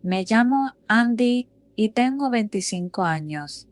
Me llamo Andy y tengo 25 años,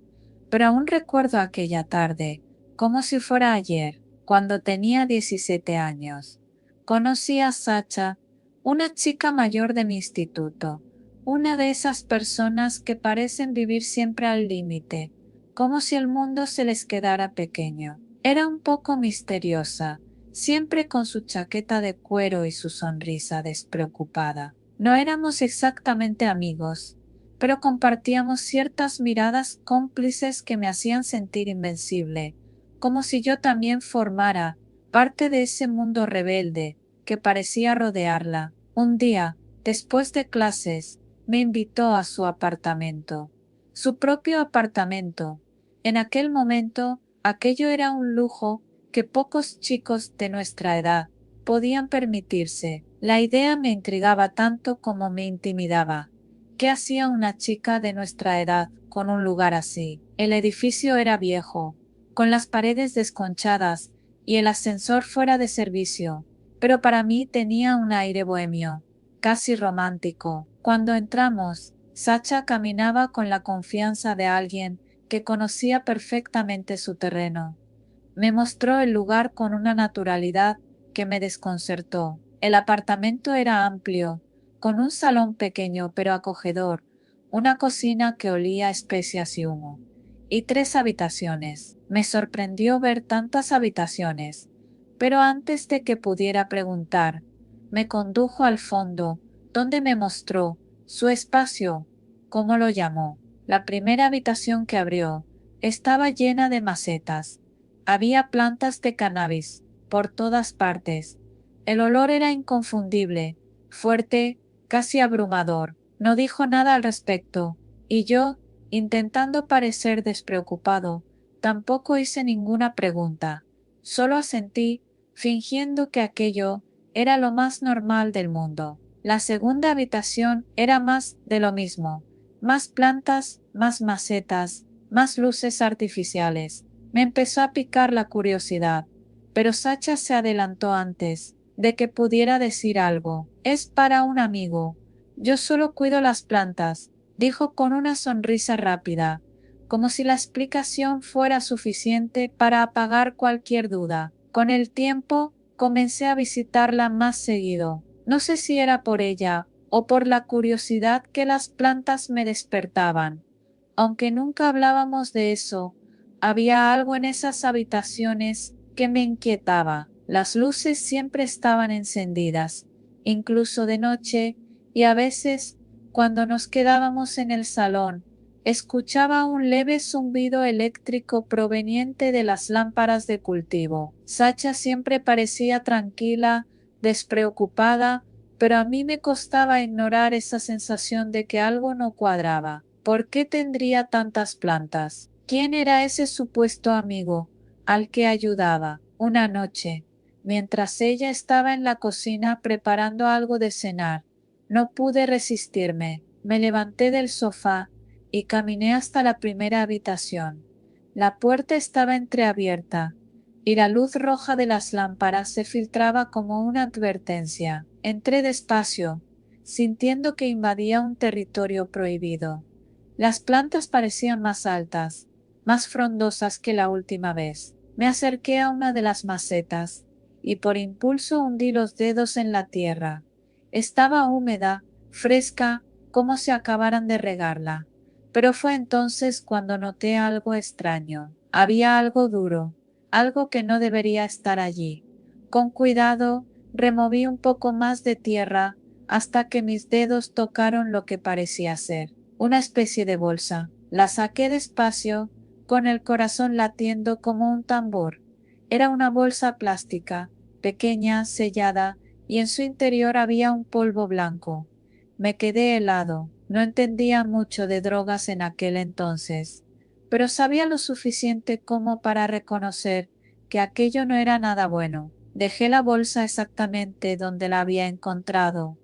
pero aún recuerdo aquella tarde, como si fuera ayer, cuando tenía 17 años. Conocí a Sacha, una chica mayor de mi instituto, una de esas personas que parecen vivir siempre al límite, como si el mundo se les quedara pequeño. Era un poco misteriosa, siempre con su chaqueta de cuero y su sonrisa despreocupada. No éramos exactamente amigos, pero compartíamos ciertas miradas cómplices que me hacían sentir invencible, como si yo también formara parte de ese mundo rebelde que parecía rodearla. Un día, después de clases, me invitó a su apartamento. Su propio apartamento. En aquel momento, aquello era un lujo que pocos chicos de nuestra edad podían permitirse. La idea me intrigaba tanto como me intimidaba. ¿Qué hacía una chica de nuestra edad con un lugar así? El edificio era viejo, con las paredes desconchadas y el ascensor fuera de servicio, pero para mí tenía un aire bohemio, casi romántico. Cuando entramos, Sacha caminaba con la confianza de alguien que conocía perfectamente su terreno. Me mostró el lugar con una naturalidad que me desconcertó. El apartamento era amplio, con un salón pequeño pero acogedor, una cocina que olía a especias y humo, y 3 habitaciones. Me sorprendió ver tantas habitaciones, pero antes de que pudiera preguntar, me condujo al fondo, donde me mostró su espacio, como lo llamó. La primera habitación que abrió estaba llena de macetas. Había plantas de cannabis por todas partes. El olor era inconfundible, fuerte, casi abrumador. No dijo nada al respecto, y yo, intentando parecer despreocupado, tampoco hice ninguna pregunta. Solo asentí, fingiendo que aquello era lo más normal del mundo. La segunda habitación era más de lo mismo. Más plantas, más macetas, más luces artificiales. Me empezó a picar la curiosidad, pero Sacha se adelantó antes de que pudiera decir algo. Es para un amigo. Yo solo cuido las plantas, dijo con una sonrisa rápida, como si la explicación fuera suficiente para apagar cualquier duda. Con el tiempo, comencé a visitarla más seguido. No sé si era por ella o por la curiosidad que las plantas me despertaban. Aunque nunca hablábamos de eso, había algo en esas habitaciones que me inquietaba. Las luces siempre estaban encendidas, incluso de noche, y a veces, cuando nos quedábamos en el salón, escuchaba un leve zumbido eléctrico proveniente de las lámparas de cultivo. Sacha siempre parecía tranquila, despreocupada, pero a mí me costaba ignorar esa sensación de que algo no cuadraba. ¿Por qué tendría tantas plantas? ¿Quién era ese supuesto amigo al que ayudaba? Una noche, mientras ella estaba en la cocina preparando algo de cenar, no pude resistirme. Me levanté del sofá y caminé hasta la primera habitación. La puerta estaba entreabierta y la luz roja de las lámparas se filtraba como una advertencia. Entré despacio, sintiendo que invadía un territorio prohibido. Las plantas parecían más altas, más frondosas que la última vez. Me acerqué a una de las macetas y por impulso hundí los dedos en la tierra. Estaba húmeda, fresca, como si acabaran de regarla. Pero fue entonces cuando noté algo extraño. Había algo duro, algo que no debería estar allí. Con cuidado, removí un poco más de tierra hasta que mis dedos tocaron lo que parecía ser una especie de bolsa. La saqué despacio, con el corazón latiendo como un tambor. Era una bolsa plástica, pequeña, sellada, y en su interior había un polvo blanco. Me quedé helado. No entendía mucho de drogas en aquel entonces, pero sabía lo suficiente como para reconocer que aquello no era nada bueno. Dejé la bolsa exactamente donde la había encontrado,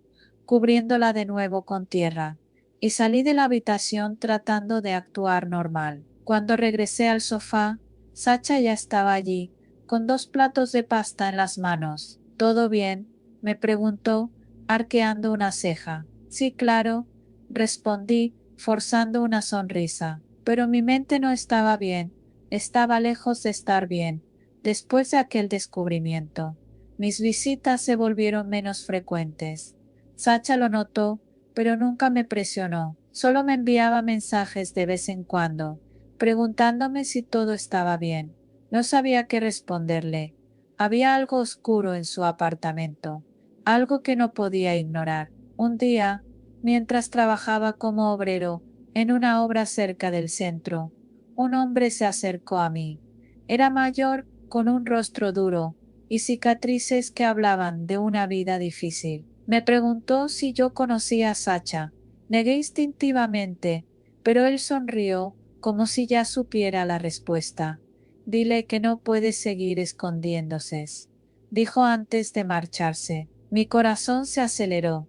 cubriéndola de nuevo con tierra, y salí de la habitación tratando de actuar normal. Cuando regresé al sofá, Sacha ya estaba allí, con 2 platos de pasta en las manos. ¿Todo bien?, me preguntó, arqueando una ceja. Sí, claro, respondí, forzando una sonrisa. Pero mi mente no estaba bien, estaba lejos de estar bien, después de aquel descubrimiento. Mis visitas se volvieron menos frecuentes. Sacha lo notó, pero nunca me presionó. Solo me enviaba mensajes de vez en cuando, preguntándome si todo estaba bien. No sabía qué responderle. Había algo oscuro en su apartamento, algo que no podía ignorar. Un día, mientras trabajaba como obrero en una obra cerca del centro, un hombre se acercó a mí. Era mayor, con un rostro duro y cicatrices que hablaban de una vida difícil. Me preguntó si yo conocía a Sacha. Negué instintivamente, pero él sonrió como si ya supiera la respuesta. Dile que no puede seguir escondiéndose, dijo antes de marcharse. Mi corazón se aceleró.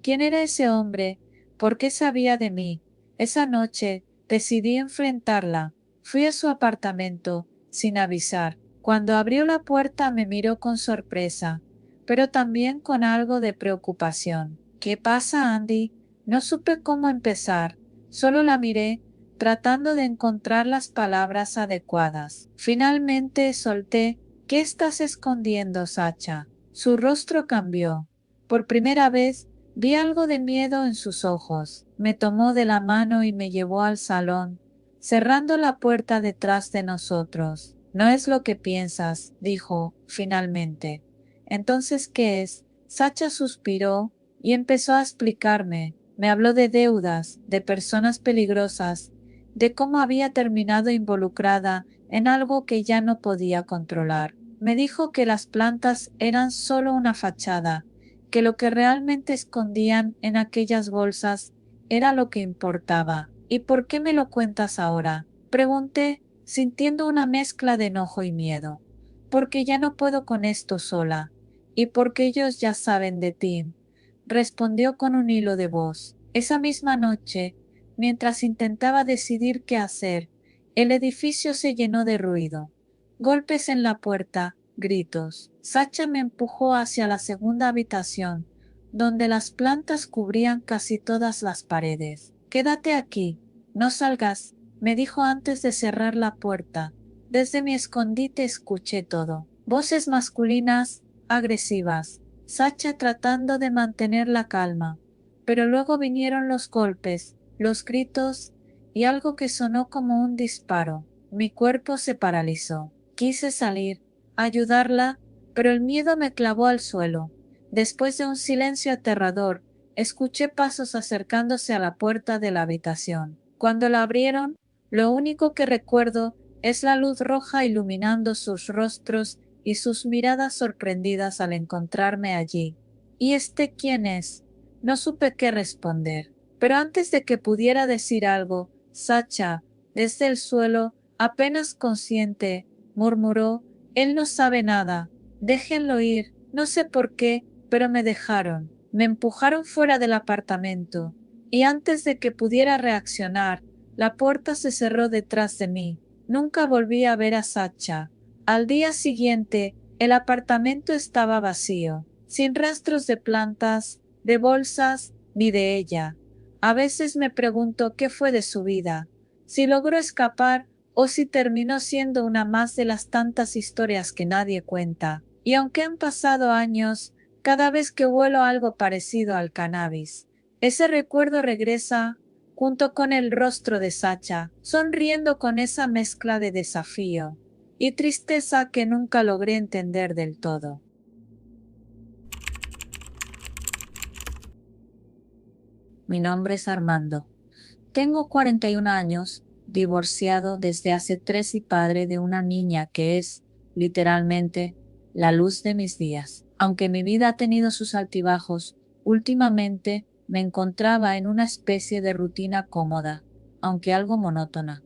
¿Quién era ese hombre? ¿Por qué sabía de mí? Esa noche decidí enfrentarla. Fui a su apartamento, sin avisar. Cuando abrió la puerta me miró con sorpresa, pero también con algo de preocupación. ¿Qué pasa, Andy? No supe cómo empezar. Solo la miré, tratando de encontrar las palabras adecuadas. Finalmente solté: ¿qué estás escondiendo, Sacha? Su rostro cambió. Por primera vez vi algo de miedo en sus ojos. Me tomó de la mano y me llevó al salón, cerrando la puerta detrás de nosotros. No es lo que piensas, dijo, finalmente. Entonces, ¿qué es? Sacha suspiró y empezó a explicarme. Me habló de deudas, de personas peligrosas, de cómo había terminado involucrada en algo que ya no podía controlar. Me dijo que las plantas eran solo una fachada, que lo que realmente escondían en aquellas bolsas era lo que importaba. ¿Y por qué me lo cuentas ahora? Pregunté, sintiendo una mezcla de enojo y miedo. Porque ya no puedo con esto sola. Y porque ellos ya saben de ti, respondió con un hilo de voz. Esa misma noche, mientras intentaba decidir qué hacer, el edificio se llenó de ruido. Golpes en la puerta, gritos. Sacha me empujó hacia la segunda habitación, donde las plantas cubrían casi todas las paredes. Quédate aquí, no salgas, me dijo antes de cerrar la puerta. Desde mi escondite escuché todo. Voces masculinas, agresivas. Sacha tratando de mantener la calma. Pero luego vinieron los golpes, los gritos y algo que sonó como un disparo. Mi cuerpo se paralizó. Quise salir, ayudarla, pero el miedo me clavó al suelo. Después de un silencio aterrador, escuché pasos acercándose a la puerta de la habitación. Cuando la abrieron, lo único que recuerdo es la luz roja iluminando sus rostros y sus miradas sorprendidas al encontrarme allí. ¿Y este quién es? No supe qué responder. Pero antes de que pudiera decir algo, Sacha, desde el suelo, apenas consciente, murmuró: él no sabe nada. Déjenlo ir. No sé por qué, pero me dejaron. Me empujaron fuera del apartamento. Y antes de que pudiera reaccionar, la puerta se cerró detrás de mí. Nunca volví a ver a Sacha. Al día siguiente, el apartamento estaba vacío, sin rastros de plantas, de bolsas, ni de ella. A veces me pregunto qué fue de su vida, si logró escapar o si terminó siendo una más de las tantas historias que nadie cuenta. Y aunque han pasado años, cada vez que huelo algo parecido al cannabis, ese recuerdo regresa junto con el rostro de Sacha, sonriendo con esa mezcla de desafío y tristeza que nunca logré entender del todo. Mi nombre es Armando. Tengo 41 años, divorciado desde hace 3 y padre de una niña que es, literalmente, la luz de mis días. Aunque mi vida ha tenido sus altibajos, últimamente me encontraba en una especie de rutina cómoda, aunque algo monótona.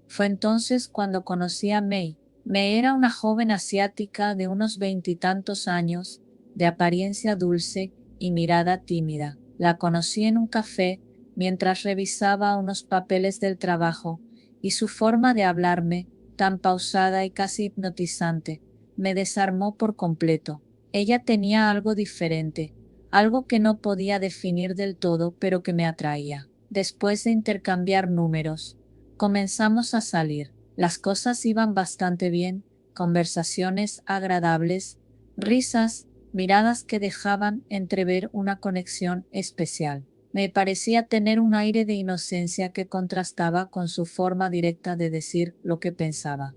Fue entonces cuando conocí a May. May era una joven asiática de unos veintitantos años, de apariencia dulce y mirada tímida. La conocí en un café mientras revisaba unos papeles del trabajo, y su forma de hablarme, tan pausada y casi hipnotizante, me desarmó por completo. Ella tenía algo diferente, algo que no podía definir del todo, pero que me atraía. Después de intercambiar números, comenzamos a salir. Las cosas iban bastante bien, conversaciones agradables, risas, miradas que dejaban entrever una conexión especial. Me parecía tener un aire de inocencia que contrastaba con su forma directa de decir lo que pensaba.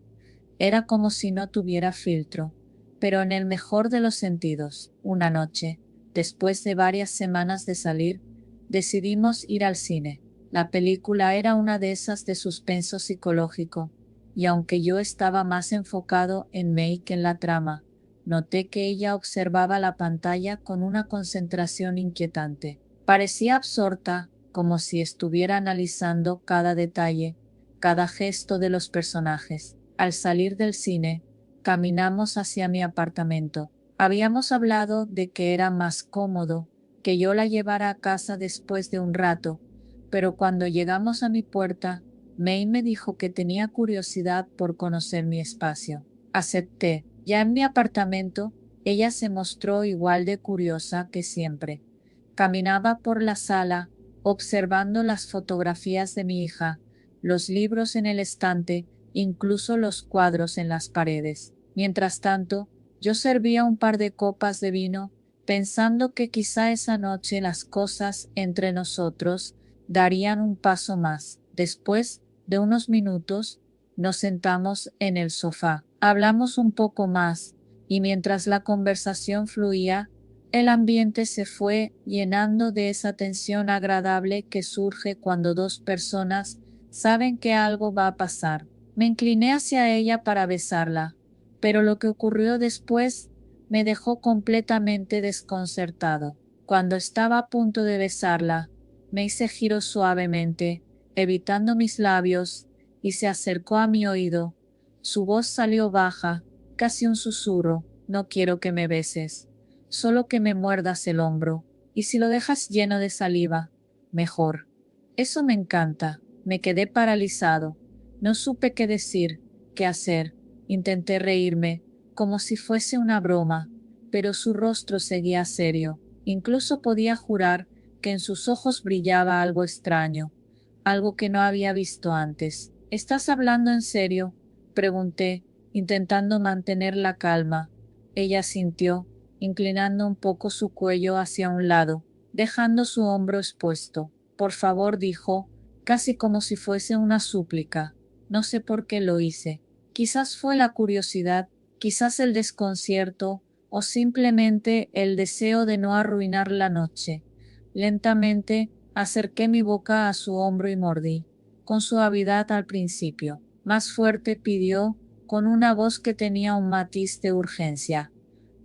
Era como si no tuviera filtro, pero en el mejor de los sentidos. Una noche, después de varias semanas de salir, decidimos ir al cine. La película era una de esas de suspenso psicológico, y aunque yo estaba más enfocado en May que en la trama, noté que ella observaba la pantalla con una concentración inquietante. Parecía absorta, como si estuviera analizando cada detalle, cada gesto de los personajes. Al salir del cine, caminamos hacia mi apartamento. Habíamos hablado de que era más cómodo que yo la llevara a casa después de un rato, pero cuando llegamos a mi puerta, May me dijo que tenía curiosidad por conocer mi espacio. Acepté. Ya en mi apartamento, ella se mostró igual de curiosa que siempre. Caminaba por la sala, observando las fotografías de mi hija, los libros en el estante, incluso los cuadros en las paredes. Mientras tanto, yo servía un par de copas de vino, pensando que quizá esa noche las cosas entre nosotros darían un paso más. Después de unos minutos, nos sentamos en el sofá. Hablamos un poco más, y mientras la conversación fluía, el ambiente se fue llenando de esa tensión agradable que surge cuando dos personas saben que algo va a pasar. Me incliné hacia ella para besarla, pero lo que ocurrió después me dejó completamente desconcertado. Cuando estaba a punto de besarla, me hice giro suavemente, evitando mis labios, y se acercó a mi oído. Su voz salió baja, casi un susurro. No quiero que me beses, solo que me muerdas el hombro, y si lo dejas lleno de saliva, mejor. Eso me encanta. Me quedé paralizado. No supe qué decir, qué hacer. Intenté reírme, como si fuese una broma, pero su rostro seguía serio. Incluso podía jurar que en sus ojos brillaba algo extraño, algo que no había visto antes. ¿Estás hablando en serio?, pregunté, intentando mantener la calma. Ella sintió, inclinando un poco su cuello hacia un lado, dejando su hombro expuesto. Por favor, dijo, casi como si fuese una súplica. No sé por qué lo hice. Quizás fue la curiosidad, quizás el desconcierto, o simplemente el deseo de no arruinar la noche. Lentamente, acerqué mi boca a su hombro y mordí, con suavidad al principio. Más fuerte, pidió, con una voz que tenía un matiz de urgencia.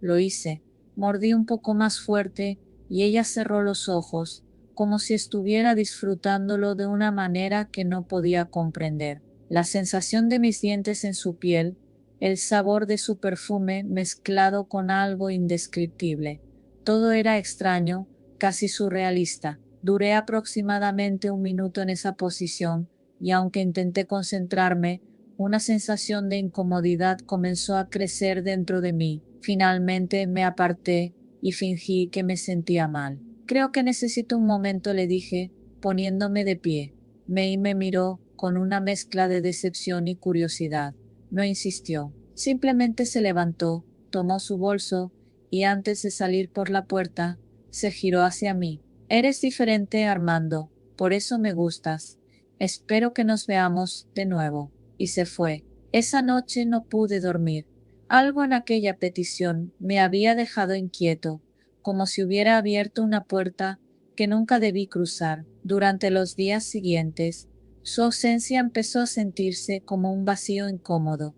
Lo hice. Mordí un poco más fuerte, y ella cerró los ojos, como si estuviera disfrutándolo de una manera que no podía comprender. La sensación de mis dientes en su piel, el sabor de su perfume mezclado con algo indescriptible. Todo era extraño, casi surrealista. Duré aproximadamente un minuto en esa posición, y aunque intenté concentrarme, una sensación de incomodidad comenzó a crecer dentro de mí. Finalmente me aparté y fingí que me sentía mal. Creo que necesito un momento, le dije, poniéndome de pie. May me miró con una mezcla de decepción y curiosidad. No insistió. Simplemente se levantó, tomó su bolso, y antes de salir por la puerta, se giró hacia mí. Eres diferente, Armando. Por eso me gustas. Espero que nos veamos de nuevo. Y se fue. Esa noche no pude dormir. Algo en aquella petición me había dejado inquieto, como si hubiera abierto una puerta que nunca debí cruzar. Durante los días siguientes, su ausencia empezó a sentirse como un vacío incómodo.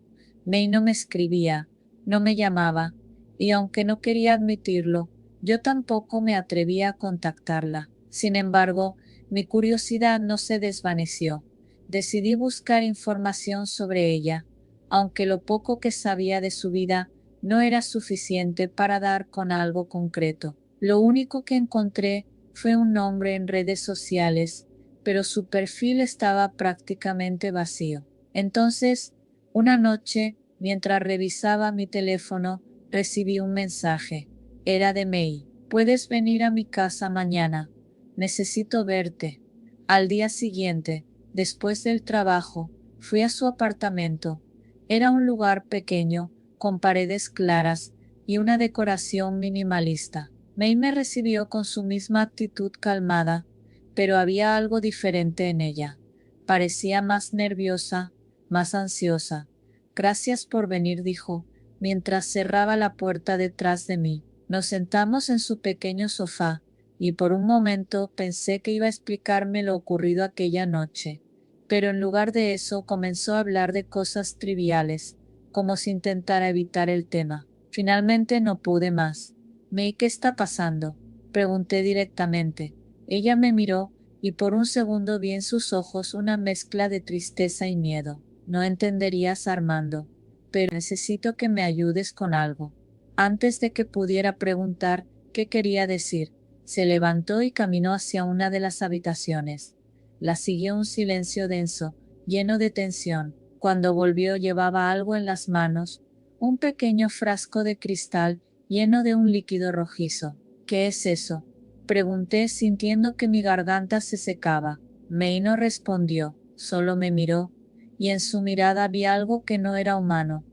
May no me escribía, no me llamaba, y aunque no quería admitirlo, yo tampoco me atrevía a contactarla. Sin embargo, mi curiosidad no se desvaneció. Decidí buscar información sobre ella, aunque lo poco que sabía de su vida no era suficiente para dar con algo concreto. Lo único que encontré fue un nombre en redes sociales, pero su perfil estaba prácticamente vacío. Entonces, una noche, mientras revisaba mi teléfono, recibí un mensaje. Era de May. Puedes venir a mi casa mañana. Necesito verte. Al día siguiente, después del trabajo, fui a su apartamento. Era un lugar pequeño, con paredes claras y una decoración minimalista. May me recibió con su misma actitud calmada, pero había algo diferente en ella. Parecía más nerviosa, más ansiosa. Gracias por venir, dijo, mientras cerraba la puerta detrás de mí. Nos sentamos en su pequeño sofá, y por un momento pensé que iba a explicarme lo ocurrido aquella noche. Pero en lugar de eso comenzó a hablar de cosas triviales, como si intentara evitar el tema. Finalmente no pude más. May, ¿qué está pasando? Pregunté directamente. Ella me miró, y por un segundo vi en sus ojos una mezcla de tristeza y miedo. No entenderías, Armando, pero necesito que me ayudes con algo. Antes de que pudiera preguntar qué quería decir, se levantó y caminó hacia una de las habitaciones. La siguió un silencio denso, lleno de tensión. Cuando volvió llevaba algo en las manos, un pequeño frasco de cristal lleno de un líquido rojizo. ¿Qué es eso? Pregunté sintiendo que mi garganta se secaba. May no respondió, solo me miró, y en su mirada vi algo que no era humano,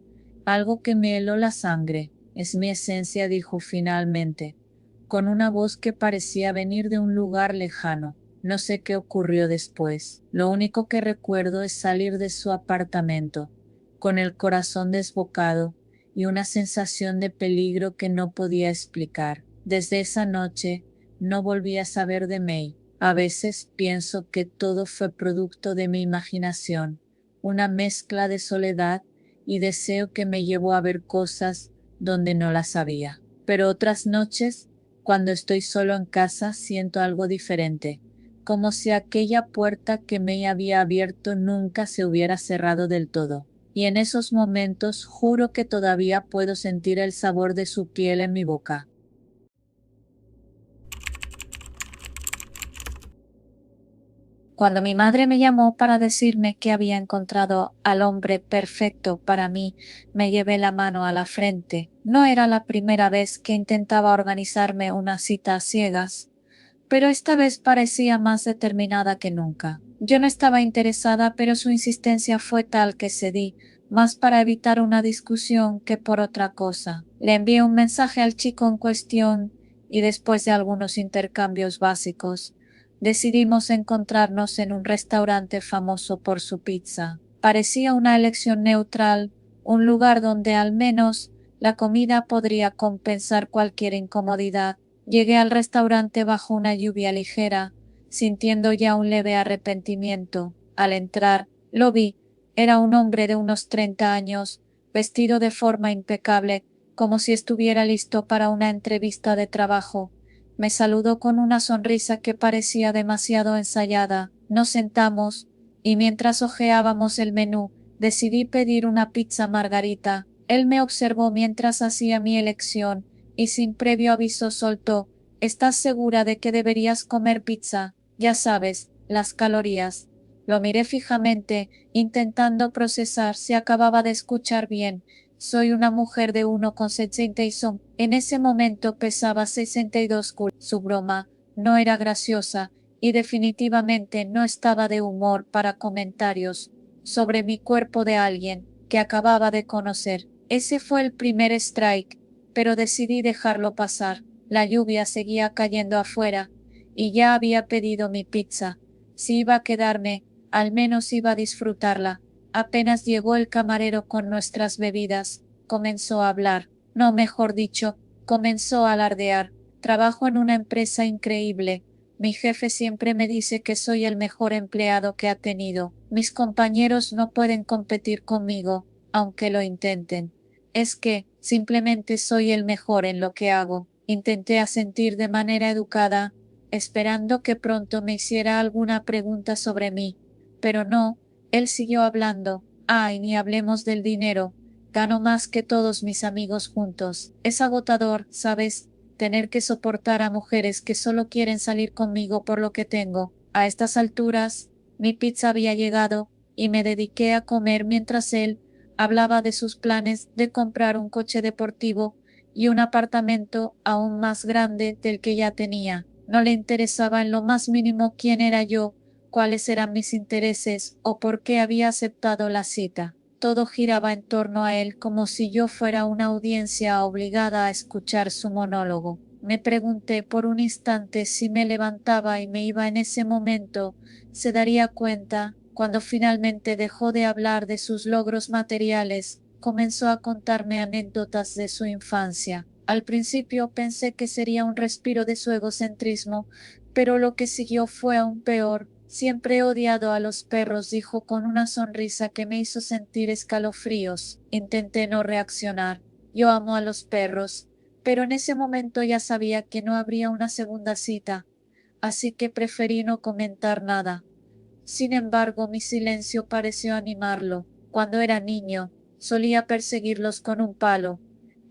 algo que me heló la sangre. Es mi esencia, dijo finalmente, con una voz que parecía venir de un lugar lejano. No sé qué ocurrió después. Lo único que recuerdo es salir de su apartamento, con el corazón desbocado y una sensación de peligro que no podía explicar. Desde esa noche, no volví a saber de May. A veces pienso que todo fue producto de mi imaginación, una mezcla de soledad y deseo que me llevó a ver cosas donde no las había. Pero otras noches, cuando estoy solo en casa, siento algo diferente, como si aquella puerta que me había abierto nunca se hubiera cerrado del todo. Y en esos momentos juro que todavía puedo sentir el sabor de su piel en mi boca. Cuando mi madre me llamó para decirme que había encontrado al hombre perfecto para mí, me llevé la mano a la frente. No era la primera vez que intentaba organizarme una cita a ciegas, pero esta vez parecía más determinada que nunca. Yo no estaba interesada, pero su insistencia fue tal que cedí, más para evitar una discusión que por otra cosa. Le envié un mensaje al chico en cuestión y después de algunos intercambios básicos, decidimos encontrarnos en un restaurante famoso por su pizza. Parecía una elección neutral, un lugar donde al menos la comida podría compensar cualquier incomodidad. Llegué al restaurante bajo una lluvia ligera, sintiendo ya un leve arrepentimiento. Al entrar, lo vi. Era un hombre de unos 30 años, vestido de forma impecable, como si estuviera listo para una entrevista de trabajo. Me saludó con una sonrisa que parecía demasiado ensayada. Nos sentamos, y mientras hojeábamos el menú, decidí pedir una pizza margarita. Él me observó mientras hacía mi elección, y sin previo aviso soltó: ¿estás segura de que deberías comer pizza? Ya sabes, las calorías. Lo miré fijamente, intentando procesar si acababa de escuchar bien. Soy una mujer de 1,62. En ese momento pesaba 62 kilos. Su broma no era graciosa, y definitivamente no estaba de humor para comentarios sobre mi cuerpo de alguien que acababa de conocer. Ese fue el primer strike, pero decidí dejarlo pasar. La lluvia seguía cayendo afuera, y ya había pedido mi pizza. Si iba a quedarme, al menos iba a disfrutarla. Apenas llegó el camarero con nuestras bebidas, comenzó a hablar, no, mejor dicho, comenzó a alardear. Trabajo en una empresa increíble. Mi jefe siempre me dice que soy el mejor empleado que ha tenido. Mis compañeros no pueden competir conmigo, aunque lo intenten. Es que, simplemente soy el mejor en lo que hago. Intenté asentir de manera educada, esperando que pronto me hiciera alguna pregunta sobre mí. Pero no, él siguió hablando. Ay, ni hablemos del dinero. Gano más que todos mis amigos juntos. Es agotador, ¿sabes? Tener que soportar a mujeres que solo quieren salir conmigo por lo que tengo. A estas alturas, mi pizza había llegado, y me dediqué a comer mientras él hablaba de sus planes de comprar un coche deportivo y un apartamento aún más grande del que ya tenía. No le interesaba en lo más mínimo quién era yo, cuáles eran mis intereses o por qué había aceptado la cita. Todo giraba en torno a él como si yo fuera una audiencia obligada a escuchar su monólogo. Me pregunté por un instante si me levantaba y me iba en ese momento, se daría cuenta, cuando finalmente dejó de hablar de sus logros materiales, comenzó a contarme anécdotas de su infancia. Al principio pensé que sería un respiro de su egocentrismo, pero lo que siguió fue aún peor. Siempre he odiado a los perros, dijo con una sonrisa que me hizo sentir escalofríos. Intenté no reaccionar. Yo amo a los perros, pero en ese momento ya sabía que no habría una segunda cita, así que preferí no comentar nada. Sin embargo, mi silencio pareció animarlo. Cuando era niño, solía perseguirlos con un palo.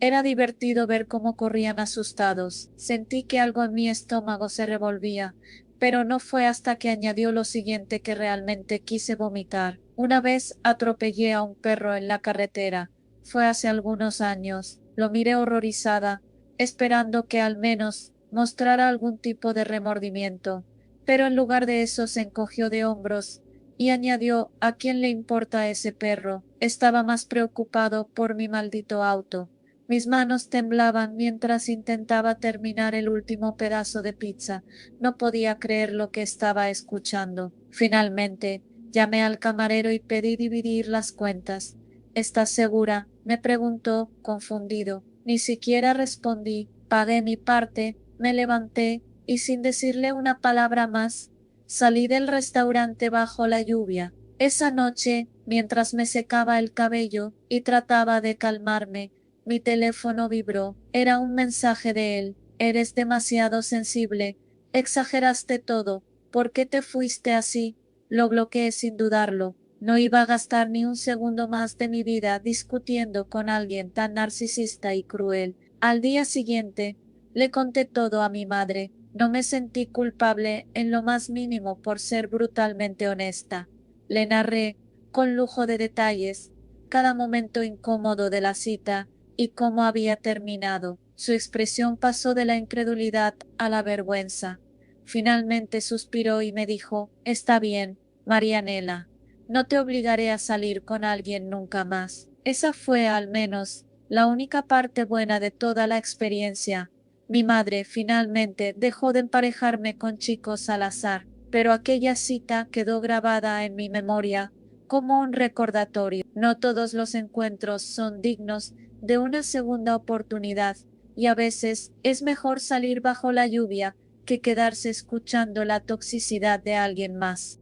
Era divertido ver cómo corrían asustados. Sentí que algo en mi estómago se revolvía, pero no fue hasta que añadió lo siguiente que realmente quise vomitar. Una vez atropellé a un perro en la carretera. Fue hace algunos años. Lo miré horrorizada, esperando que al menos mostrara algún tipo de remordimiento, pero en lugar de eso se encogió de hombros y añadió: ¿A quién le importa ese perro? Estaba más preocupado por mi maldito auto. Mis manos temblaban mientras intentaba terminar el último pedazo de pizza. No podía creer lo que estaba escuchando. Finalmente, llamé al camarero y pedí dividir las cuentas. ¿Estás segura?, me preguntó, confundido. Ni siquiera respondí. Pagué mi parte, me levanté y sin decirle una palabra más, salí del restaurante bajo la lluvia. Esa noche, mientras me secaba el cabello y trataba de calmarme, mi teléfono vibró. Era un mensaje de él. Eres demasiado sensible. Exageraste todo. ¿Por qué te fuiste así? Lo bloqueé sin dudarlo. No iba a gastar ni un segundo más de mi vida discutiendo con alguien tan narcisista y cruel. Al día siguiente, le conté todo a mi madre. No me sentí culpable en lo más mínimo por ser brutalmente honesta. Le narré, con lujo de detalles, cada momento incómodo de la cita y cómo había terminado. Su expresión pasó de la incredulidad a la vergüenza. Finalmente suspiró y me dijo: Está bien, Marianela, no te obligaré a salir con alguien nunca más. Esa fue, al menos, la única parte buena de toda la experiencia. Mi madre finalmente dejó de emparejarme con chicos al azar, pero aquella cita quedó grabada en mi memoria como un recordatorio. No todos los encuentros son dignos de una segunda oportunidad, y a veces es mejor salir bajo la lluvia que quedarse escuchando la toxicidad de alguien más.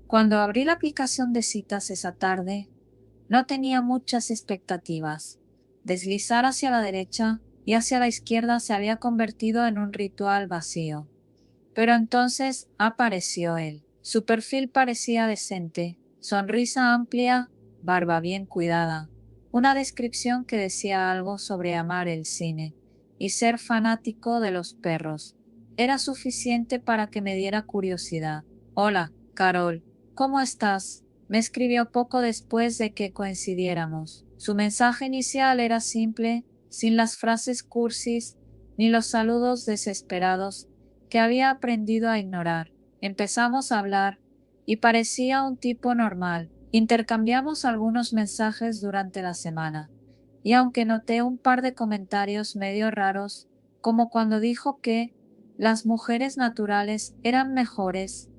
Cuando abrí la aplicación de citas esa tarde, no tenía muchas expectativas. Deslizar hacia la derecha y hacia la izquierda se había convertido en un ritual vacío. Pero entonces apareció él. Su perfil parecía decente, sonrisa amplia, barba bien cuidada, una descripción que decía algo sobre amar el cine y ser fanático de los perros. Era suficiente para que me diera curiosidad. Hola, Carol, ¿cómo estás? Me escribió poco después de que coincidiéramos. Su mensaje inicial era simple, sin las frases cursis ni los saludos desesperados que había aprendido a ignorar. Empezamos a hablar y parecía un tipo normal. Intercambiamos algunos mensajes durante la semana, y aunque noté un par de comentarios medio raros, como cuando dijo que las mujeres naturales eran mejores,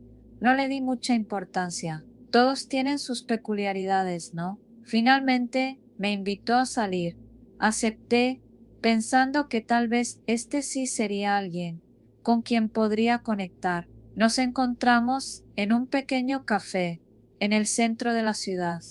no le di mucha importancia. Todos tienen sus peculiaridades, ¿no? Finalmente me invitó a salir. Acepté, pensando que tal vez este sí sería alguien con quien podría conectar. Nos encontramos en un pequeño café en el centro de la ciudad,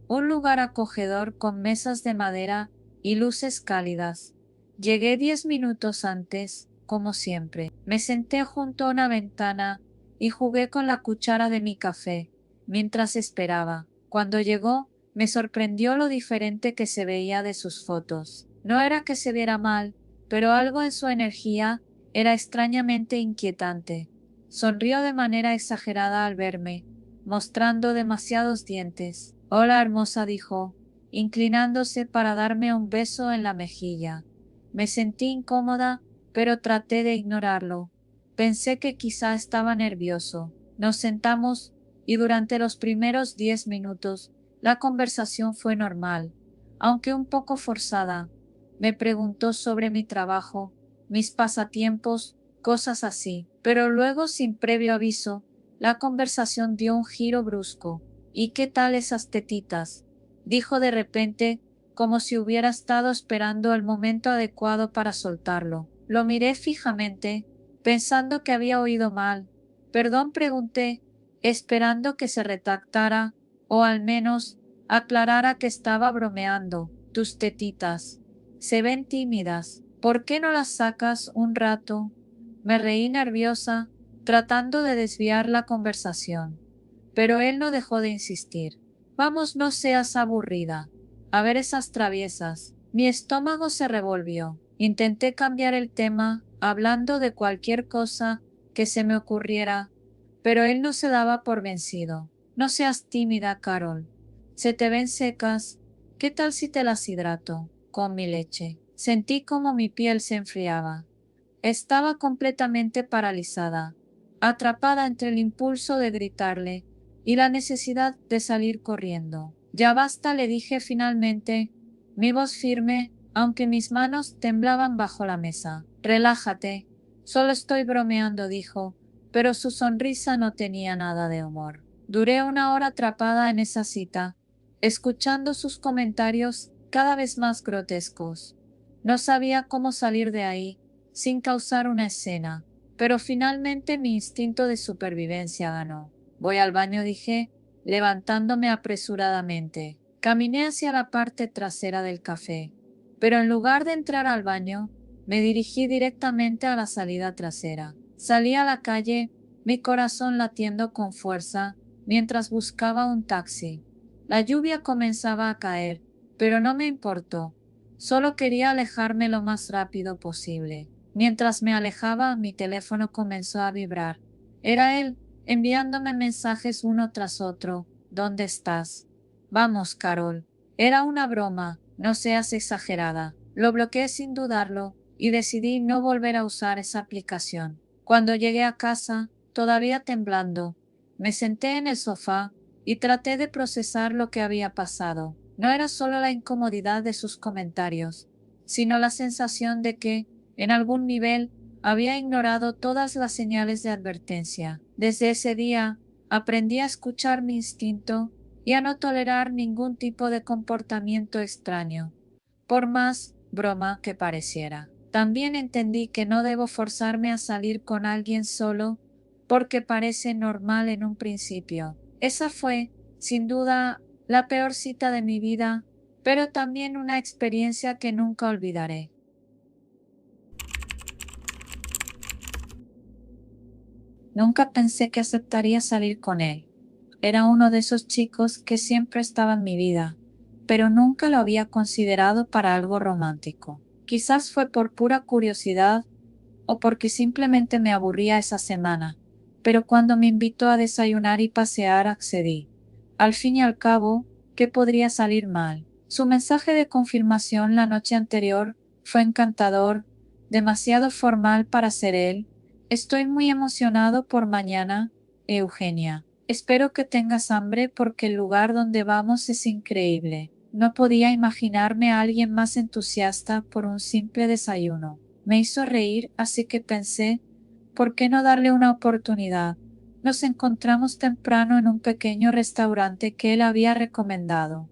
un lugar acogedor con mesas de madera y luces cálidas. Llegué 10 minutos antes, como siempre. Me senté junto a una ventana y jugué con la cuchara de mi café mientras esperaba. Cuando llegó, me sorprendió lo diferente que se veía de sus fotos. No era que se viera mal, pero algo en su energía era extrañamente inquietante. Sonrió de manera exagerada al verme, mostrando demasiados dientes. Hola, hermosa, dijo, inclinándose para darme un beso en la mejilla. Me sentí incómoda, pero traté de ignorarlo. Pensé que quizá estaba nervioso. Nos sentamos y durante los primeros 10 minutos la conversación fue normal, aunque un poco forzada. Me preguntó sobre mi trabajo, mis pasatiempos, cosas así, pero luego, sin previo aviso, la conversación dio un giro brusco. ¿Y qué tal esas tetitas?, dijo de repente, como si hubiera estado esperando el momento adecuado para soltarlo. Lo miré fijamente, pensando que había oído mal. Perdón, pregunté, esperando que se retractara, o al menos aclarara que estaba bromeando. Tus tetitas se ven tímidas. ¿Por qué no las sacas un rato? Me reí nerviosa, tratando de desviar la conversación. Pero él no dejó de insistir. Vamos, no seas aburrida. A ver esas traviesas. Mi estómago se revolvió. Intenté cambiar el tema, hablando de cualquier cosa que se me ocurriera, pero él no se daba por vencido. No seas tímida, Carol. Se te ven secas. ¿Qué tal si te las hidrato con mi leche? Sentí como mi piel se enfriaba. Estaba completamente paralizada, atrapada entre el impulso de gritarle y la necesidad de salir corriendo. Ya basta, le dije finalmente, mi voz firme, aunque mis manos temblaban bajo la mesa. Relájate, solo estoy bromeando, dijo, pero su sonrisa no tenía nada de humor. Duré una hora atrapada en esa cita, escuchando sus comentarios cada vez más grotescos. No sabía cómo salir de ahí sin causar una escena, pero finalmente mi instinto de supervivencia ganó. Voy al baño, dije, levantándome apresuradamente. Caminé hacia la parte trasera del café, pero en lugar de entrar al baño, me dirigí directamente a la salida trasera. Salí a la calle, mi corazón latiendo con fuerza, mientras buscaba un taxi. La lluvia comenzaba a caer, pero no me importó. Solo quería alejarme lo más rápido posible. Mientras me alejaba, mi teléfono comenzó a vibrar. Era él, enviándome mensajes uno tras otro. ¿Dónde estás? Vamos, Carol. Era una broma, no seas exagerada. Lo bloqueé sin dudarlo y decidí no volver a usar esa aplicación. Cuando llegué a casa, todavía temblando, me senté en el sofá y traté de procesar lo que había pasado. No era solo la incomodidad de sus comentarios, sino la sensación de que, en algún nivel, había ignorado todas las señales de advertencia. Desde ese día, aprendí a escuchar mi instinto y a no tolerar ningún tipo de comportamiento extraño, por más broma que pareciera. También entendí que no debo forzarme a salir con alguien solo porque parece normal en un principio. Esa fue, sin duda, la peor cita de mi vida, pero también una experiencia que nunca olvidaré. Nunca pensé que aceptaría salir con él. Era uno de esos chicos que siempre estaba en mi vida, pero nunca lo había considerado para algo romántico. Quizás fue por pura curiosidad o porque simplemente me aburría esa semana, pero cuando me invitó a desayunar y pasear accedí. Al fin y al cabo, ¿qué podría salir mal? Su mensaje de confirmación la noche anterior fue encantador, demasiado formal para ser él. Estoy muy emocionado por mañana, Eugenia. Espero que tengas hambre porque el lugar donde vamos es increíble. No podía imaginarme a alguien más entusiasta por un simple desayuno. Me hizo reír, así que pensé, ¿por qué no darle una oportunidad? Nos encontramos temprano en un pequeño restaurante que él había recomendado.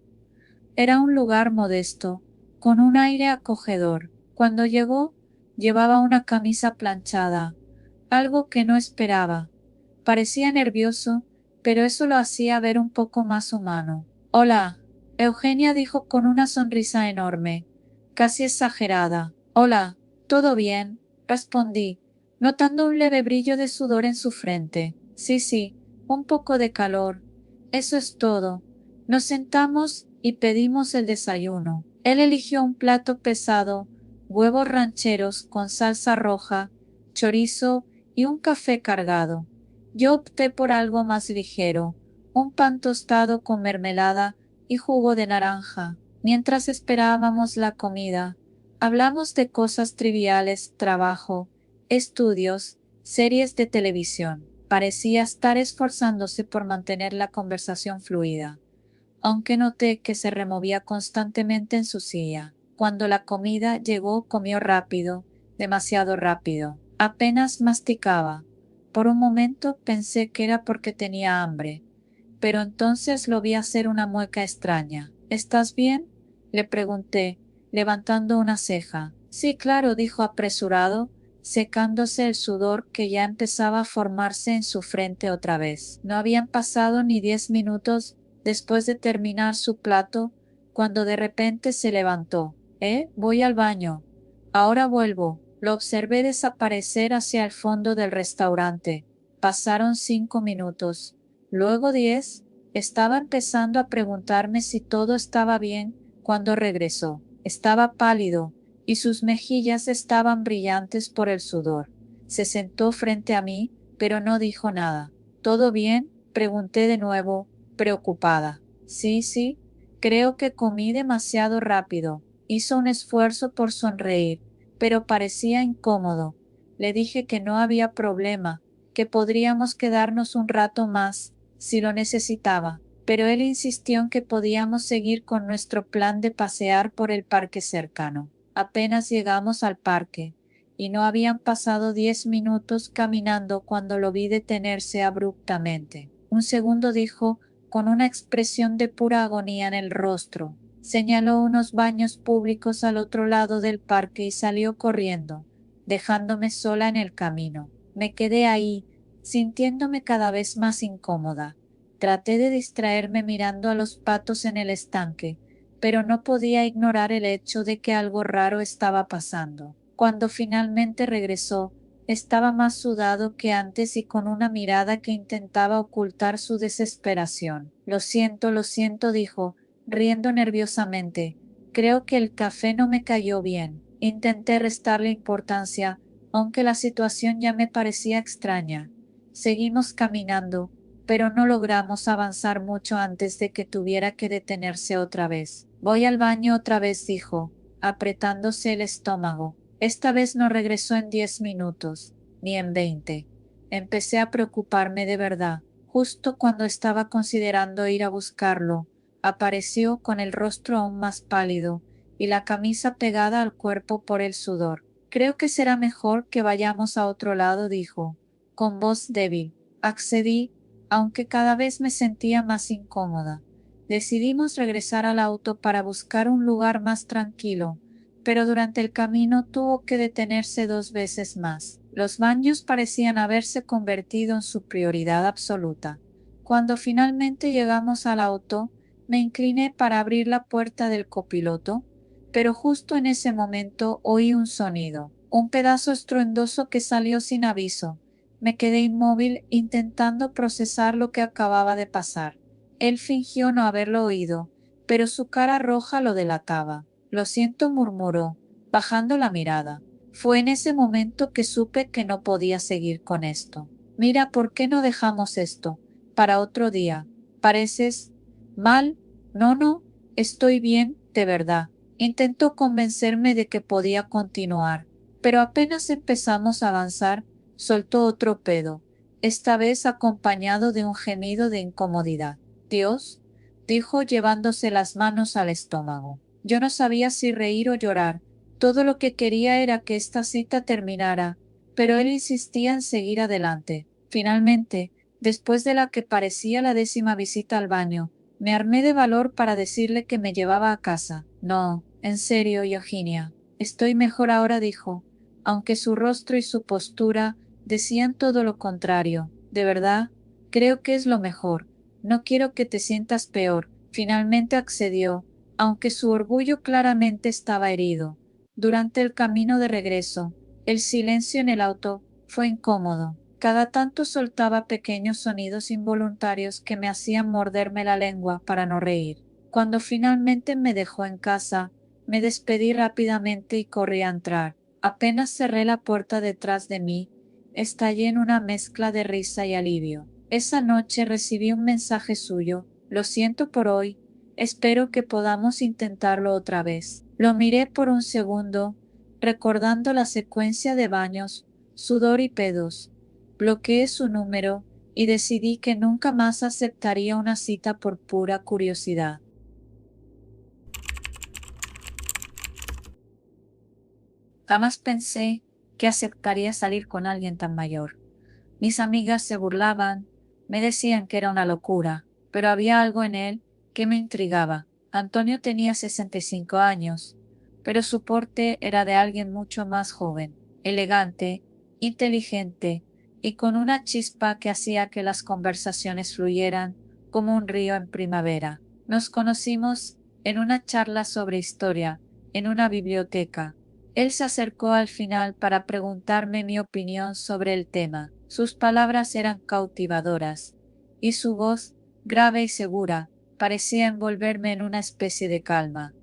Era un lugar modesto, con un aire acogedor. Cuando llegó, llevaba una camisa planchada, algo que no esperaba. Parecía nervioso, pero eso lo hacía ver un poco más humano. Hola, Eugenia dijo con una sonrisa enorme, casi exagerada. Hola, ¿todo bien? Respondí, notando un leve brillo de sudor en su frente. Sí, sí, un poco de calor. Eso es todo. Nos sentamos y pedimos el desayuno. Él eligió un plato pesado, huevos rancheros con salsa roja, chorizo y un café cargado. Yo opté por algo más ligero, un pan tostado con mermelada y jugo de naranja. Mientras esperábamos la comida, hablamos de cosas triviales, trabajo, estudios, series de televisión. Parecía estar esforzándose por mantener la conversación fluida, aunque noté que se removía constantemente en su silla. Cuando la comida llegó, comió rápido, demasiado rápido. Apenas masticaba. Por un momento pensé que era porque tenía hambre, pero entonces lo vi hacer una mueca extraña. ¿Estás bien?, le pregunté, levantando una ceja. Sí, claro, dijo apresurado, secándose el sudor que ya empezaba a formarse en su frente otra vez. No habían pasado ni 10 minutos después de terminar su plato, cuando de repente se levantó. Voy al baño. Ahora vuelvo. Lo observé desaparecer hacia el fondo del restaurante. Pasaron 5 minutos. Luego 10. Estaba empezando a preguntarme si todo estaba bien cuando regresó. Estaba pálido y sus mejillas estaban brillantes por el sudor. Se sentó frente a mí, pero no dijo nada. ¿Todo bien?, pregunté de nuevo, preocupada. Sí, sí, creo que comí demasiado rápido. Hizo un esfuerzo por sonreír, pero parecía incómodo. Le dije que no había problema, que podríamos quedarnos un rato más, si lo necesitaba, pero él insistió en que podíamos seguir con nuestro plan de pasear por el parque cercano. Apenas llegamos al parque, y no habían pasado 10 minutos caminando cuando lo vi detenerse abruptamente. Un segundo, dijo, con una expresión de pura agonía en el rostro. Señaló unos baños públicos al otro lado del parque y salió corriendo, dejándome sola en el camino. Me quedé ahí, sintiéndome cada vez más incómoda. Traté de distraerme mirando a los patos en el estanque, pero no podía ignorar el hecho de que algo raro estaba pasando. Cuando finalmente regresó, estaba más sudado que antes y con una mirada que intentaba ocultar su desesperación. Lo siento, dijo, riendo nerviosamente. Creo que el café no me cayó bien. Intenté restarle importancia, aunque la situación ya me parecía extraña. Seguimos caminando, pero no logramos avanzar mucho antes de que tuviera que detenerse otra vez. Voy al baño otra vez, dijo, apretándose el estómago. Esta vez no regresó en 10 minutos, ni en 20. Empecé a preocuparme de verdad. Justo cuando estaba considerando ir a buscarlo, apareció con el rostro aún más pálido y la camisa pegada al cuerpo por el sudor. Creo que será mejor que vayamos a otro lado, dijo, con voz débil. Accedí, aunque cada vez me sentía más incómoda. Decidimos regresar al auto para buscar un lugar más tranquilo, pero durante el camino tuvo que detenerse 2 veces más. Los baños parecían haberse convertido en su prioridad absoluta. Cuando finalmente llegamos al auto, me incliné para abrir la puerta del copiloto, pero justo en ese momento oí un sonido, un pedazo estruendoso que salió sin aviso. Me quedé inmóvil intentando procesar lo que acababa de pasar. Él fingió no haberlo oído, pero su cara roja lo delataba. Lo siento, murmuró, bajando la mirada. Fue en ese momento que supe que no podía seguir con esto. Mira, ¿por qué no dejamos esto para otro día? ¿Pareces mal? No, no, estoy bien, de verdad. Intentó convencerme de que podía continuar, pero apenas empezamos a avanzar, soltó otro pedo, esta vez acompañado de un gemido de incomodidad. Dios, dijo llevándose las manos al estómago. Yo no sabía si reír o llorar. Todo lo que quería era que esta cita terminara, pero él insistía en seguir adelante. Finalmente, después de la que parecía la 10ª visita al baño, me armé de valor para decirle que me llevaba a casa. No, en serio, Eugenia. Estoy mejor ahora, dijo, aunque su rostro y su postura decían todo lo contrario. De verdad, creo que es lo mejor. No quiero que te sientas peor. Finalmente accedió, aunque su orgullo claramente estaba herido. Durante el camino de regreso, el silencio en el auto fue incómodo. Cada tanto soltaba pequeños sonidos involuntarios que me hacían morderme la lengua para no reír. Cuando finalmente me dejó en casa, me despedí rápidamente y corrí a entrar. Apenas cerré la puerta detrás de mí, estallé en una mezcla de risa y alivio. Esa noche recibí un mensaje suyo. Lo siento por hoy. Espero que podamos intentarlo otra vez. Lo miré por un segundo, recordando la secuencia de baños, sudor y pedos. Bloqueé su número y decidí que nunca más aceptaría una cita por pura curiosidad. Jamás pensé que aceptaría salir con alguien tan mayor. Mis amigas se burlaban, me decían que era una locura, pero había algo en él que me intrigaba. Antonio tenía 65 años, pero su porte era de alguien mucho más joven, elegante, inteligente y con una chispa que hacía que las conversaciones fluyeran como un río en primavera. Nos conocimos en una charla sobre historia, en una biblioteca. Él se acercó al final para preguntarme mi opinión sobre el tema. Sus palabras eran cautivadoras, y su voz, grave y segura, parecía envolverme en una especie de calma.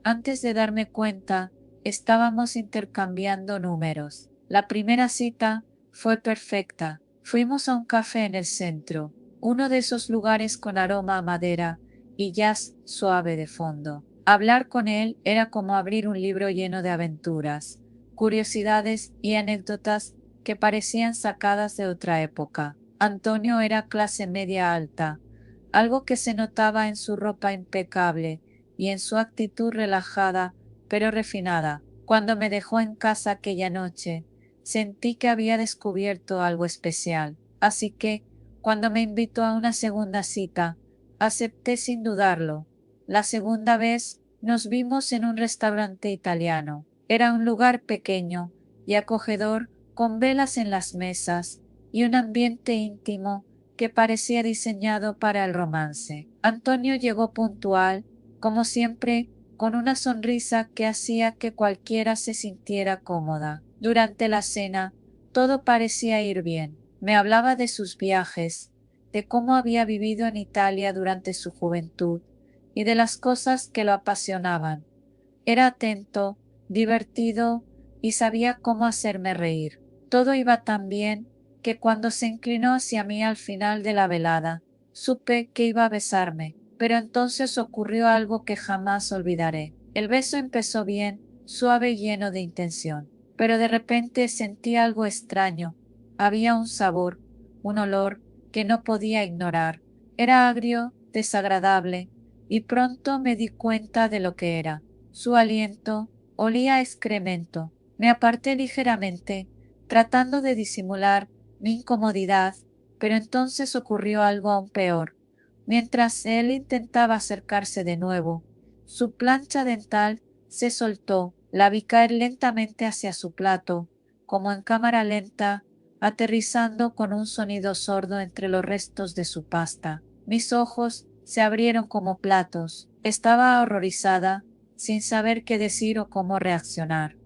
Antes de darme cuenta, estábamos intercambiando números. La primera cita fue perfecta. Fuimos a un café en el centro, uno de esos lugares con aroma a madera y jazz suave de fondo. Hablar con él era como abrir un libro lleno de aventuras, curiosidades y anécdotas que parecían sacadas de otra época. Antonio era clase media alta, algo que se notaba en su ropa impecable y en su actitud relajada pero refinada. Cuando me dejó en casa aquella noche, sentí que había descubierto algo especial. Así que, cuando me invitó a una segunda cita, acepté sin dudarlo. La segunda vez nos vimos en un restaurante italiano. Era un lugar pequeño y acogedor, con velas en las mesas y un ambiente íntimo que parecía diseñado para el romance. Antonio llegó puntual, como siempre, con una sonrisa que hacía que cualquiera se sintiera cómoda. Durante la cena, todo parecía ir bien. Me hablaba de sus viajes, de cómo había vivido en Italia durante su juventud y de las cosas que lo apasionaban. Era atento, divertido y sabía cómo hacerme reír. Todo iba tan bien que cuando se inclinó hacia mí al final de la velada, supe que iba a besarme, pero entonces ocurrió algo que jamás olvidaré. El beso empezó bien, suave y lleno de intención, pero de repente sentí algo extraño. Había un sabor, un olor que no podía ignorar. Era agrio, desagradable, y pronto me di cuenta de lo que era. Su aliento olía a excremento. Me aparté ligeramente, tratando de disimular mi incomodidad, pero entonces ocurrió algo aún peor. Mientras él intentaba acercarse de nuevo, su plancha dental se soltó, la vi caer lentamente hacia su plato, como en cámara lenta, aterrizando con un sonido sordo entre los restos de su pasta. Mis ojos se abrieron como platos. Estaba horrorizada, sin saber qué decir o cómo reaccionar.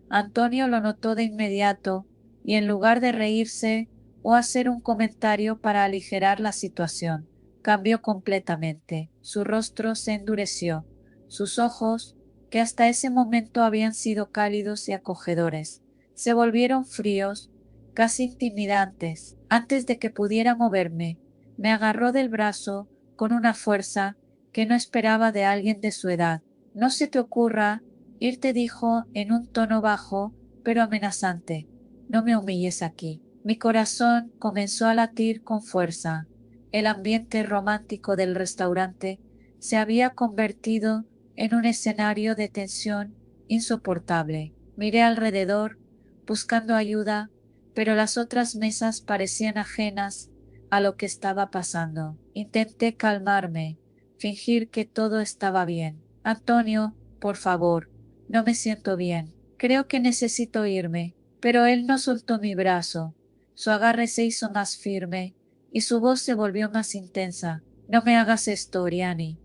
Antonio lo notó de inmediato y en lugar de reírse o hacer un comentario para aligerar la situación, cambió completamente. Su rostro se endureció. Sus ojos, que hasta ese momento habían sido cálidos y acogedores, se volvieron fríos, casi intimidantes. Antes de que pudiera moverme, me agarró del brazo con una fuerza que no esperaba de alguien de su edad. No se te ocurra irte, dijo en un tono bajo, pero amenazante. No me humilles aquí. Mi corazón comenzó a latir con fuerza. El ambiente romántico del restaurante se había convertido en un escenario de tensión insoportable. Miré alrededor, buscando ayuda, pero las otras mesas parecían ajenas a lo que estaba pasando. Intenté calmarme, fingir que todo estaba bien. Antonio, por favor, no me siento bien. Creo que necesito irme. Pero él no soltó mi brazo. Su agarre se hizo más firme y su voz se volvió más intensa. No me hagas esto, Oriani.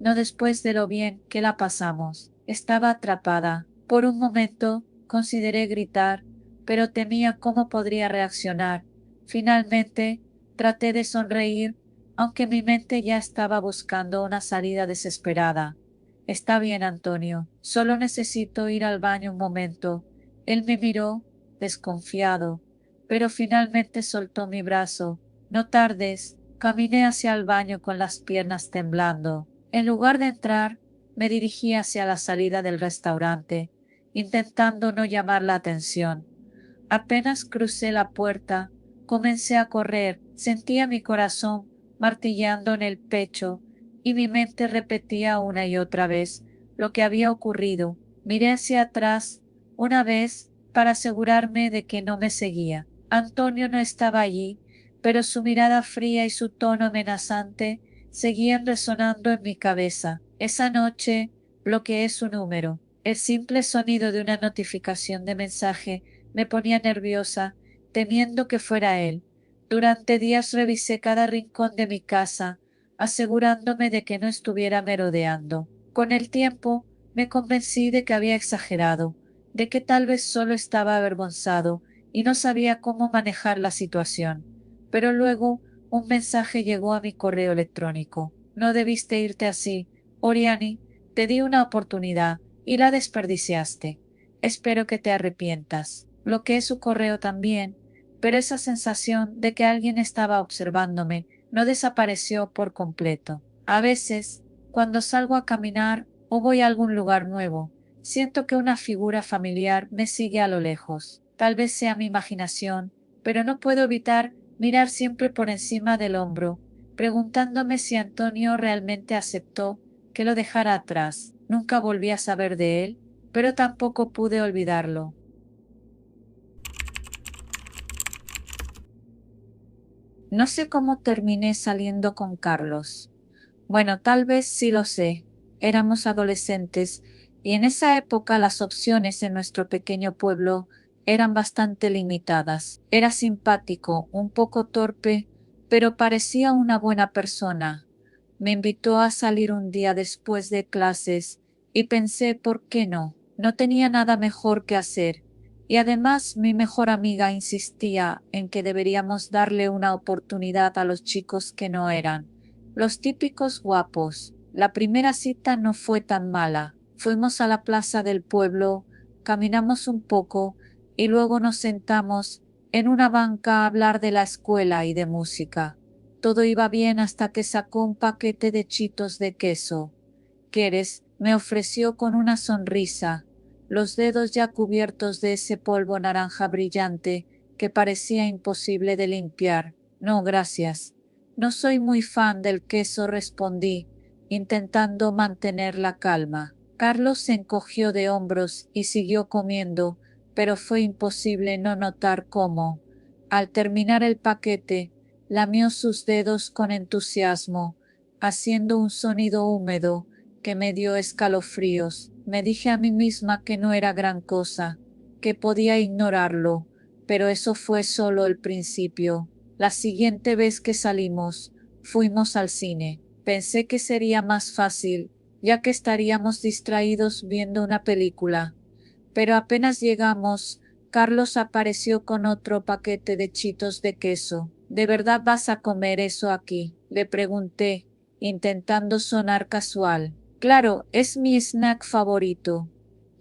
No después de lo bien que la pasamos. Estaba atrapada. Por un momento consideré gritar, pero temía cómo podría reaccionar. Finalmente, traté de sonreír, aunque mi mente ya estaba buscando una salida desesperada. Está bien, Antonio. Solo necesito ir al baño un momento. Él me miró, desconfiado, pero finalmente soltó mi brazo. No tardes. Caminé hacia el baño con las piernas temblando. En lugar de entrar, me dirigí hacia la salida del restaurante, intentando no llamar la atención. Apenas crucé la puerta, comencé a correr, sentía mi corazón martillando en el pecho y mi mente repetía una y otra vez lo que había ocurrido. Miré hacia atrás una vez para asegurarme de que no me seguía. Antonio no estaba allí, pero su mirada fría y su tono amenazante seguían resonando en mi cabeza. Esa noche bloqueé su número. El simple sonido de una notificación de mensaje me ponía nerviosa, temiendo que fuera él. Durante días revisé cada rincón de mi casa, asegurándome de que no estuviera merodeando. Con el tiempo, me convencí de que había exagerado, de que tal vez solo estaba avergonzado y no sabía cómo manejar la situación. Pero luego un mensaje llegó a mi correo electrónico. No debiste irte así. Oriani, te di una oportunidad y la desperdiciaste. Espero que te arrepientas. Bloqueé su correo también, pero esa sensación de que alguien estaba observándome no desapareció por completo. A veces, cuando salgo a caminar o voy a algún lugar nuevo, siento que una figura familiar me sigue a lo lejos. Tal vez sea mi imaginación, pero no puedo evitar mirar siempre por encima del hombro, preguntándome si Antonio realmente aceptó que lo dejara atrás. Nunca volví a saber de él, pero tampoco pude olvidarlo. No sé cómo terminé saliendo con Carlos. Bueno, tal vez sí lo sé. Éramos adolescentes y en esa época las opciones en nuestro pequeño pueblo eran bastante limitadas. Era simpático, un poco torpe, pero parecía una buena persona. Me invitó a salir un día después de clases y pensé, ¿por qué no? No tenía nada mejor que hacer. Y además mi mejor amiga insistía en que deberíamos darle una oportunidad a los chicos que no eran los típicos guapos. La primera cita no fue tan mala. Fuimos a la plaza del pueblo, caminamos un poco y luego nos sentamos en una banca a hablar de la escuela y de música. Todo iba bien hasta que sacó un paquete de chitos de queso. ¿Quieres? Me ofreció con una sonrisa, los dedos ya cubiertos de ese polvo naranja brillante que parecía imposible de limpiar. No, gracias. No soy muy fan del queso, respondí, intentando mantener la calma. Carlos se encogió de hombros y siguió comiendo, pero fue imposible no notar cómo, al terminar el paquete, lamió sus dedos con entusiasmo, haciendo un sonido húmedo que me dio escalofríos. Me dije a mí misma que no era gran cosa, que podía ignorarlo, pero eso fue solo el principio. La siguiente vez que salimos, fuimos al cine. Pensé que sería más fácil, ya que estaríamos distraídos viendo una película. Pero apenas llegamos, Carlos apareció con otro paquete de chitos de queso. ¿De verdad vas a comer eso aquí? Le pregunté, intentando sonar casual. Claro, es mi snack favorito.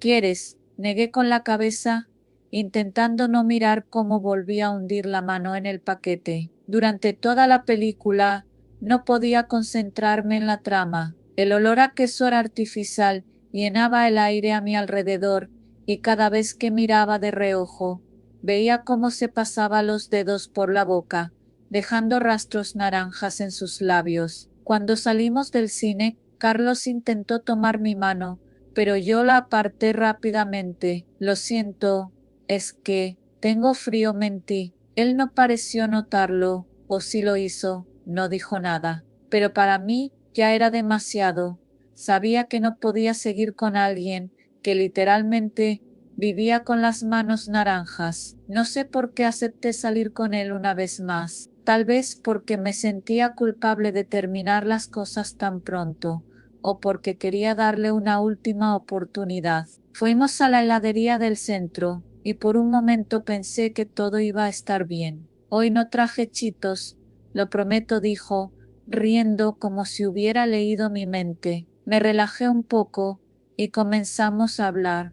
¿Quieres? Negué con la cabeza, intentando no mirar cómo volvía a hundir la mano en el paquete. Durante toda la película, no podía concentrarme en la trama. El olor a queso artificial llenaba el aire a mi alrededor y cada vez que miraba de reojo, veía cómo se pasaba los dedos por la boca, dejando rastros naranjas en sus labios. Cuando salimos del cine, Carlos intentó tomar mi mano, pero yo la aparté rápidamente. Lo siento, es que tengo frío, mentí. Él no pareció notarlo, o si lo hizo, no dijo nada. Pero para mí ya era demasiado. Sabía que no podía seguir con alguien que literalmente vivía con las manos naranjas. No sé por qué acepté salir con él una vez más. Tal vez porque me sentía culpable de terminar las cosas tan pronto, o porque quería darle una última oportunidad. Fuimos a la heladería del centro, y por un momento pensé que todo iba a estar bien. Hoy no traje chitos, lo prometo, dijo, riendo como si hubiera leído mi mente. Me relajé un poco y comenzamos a hablar.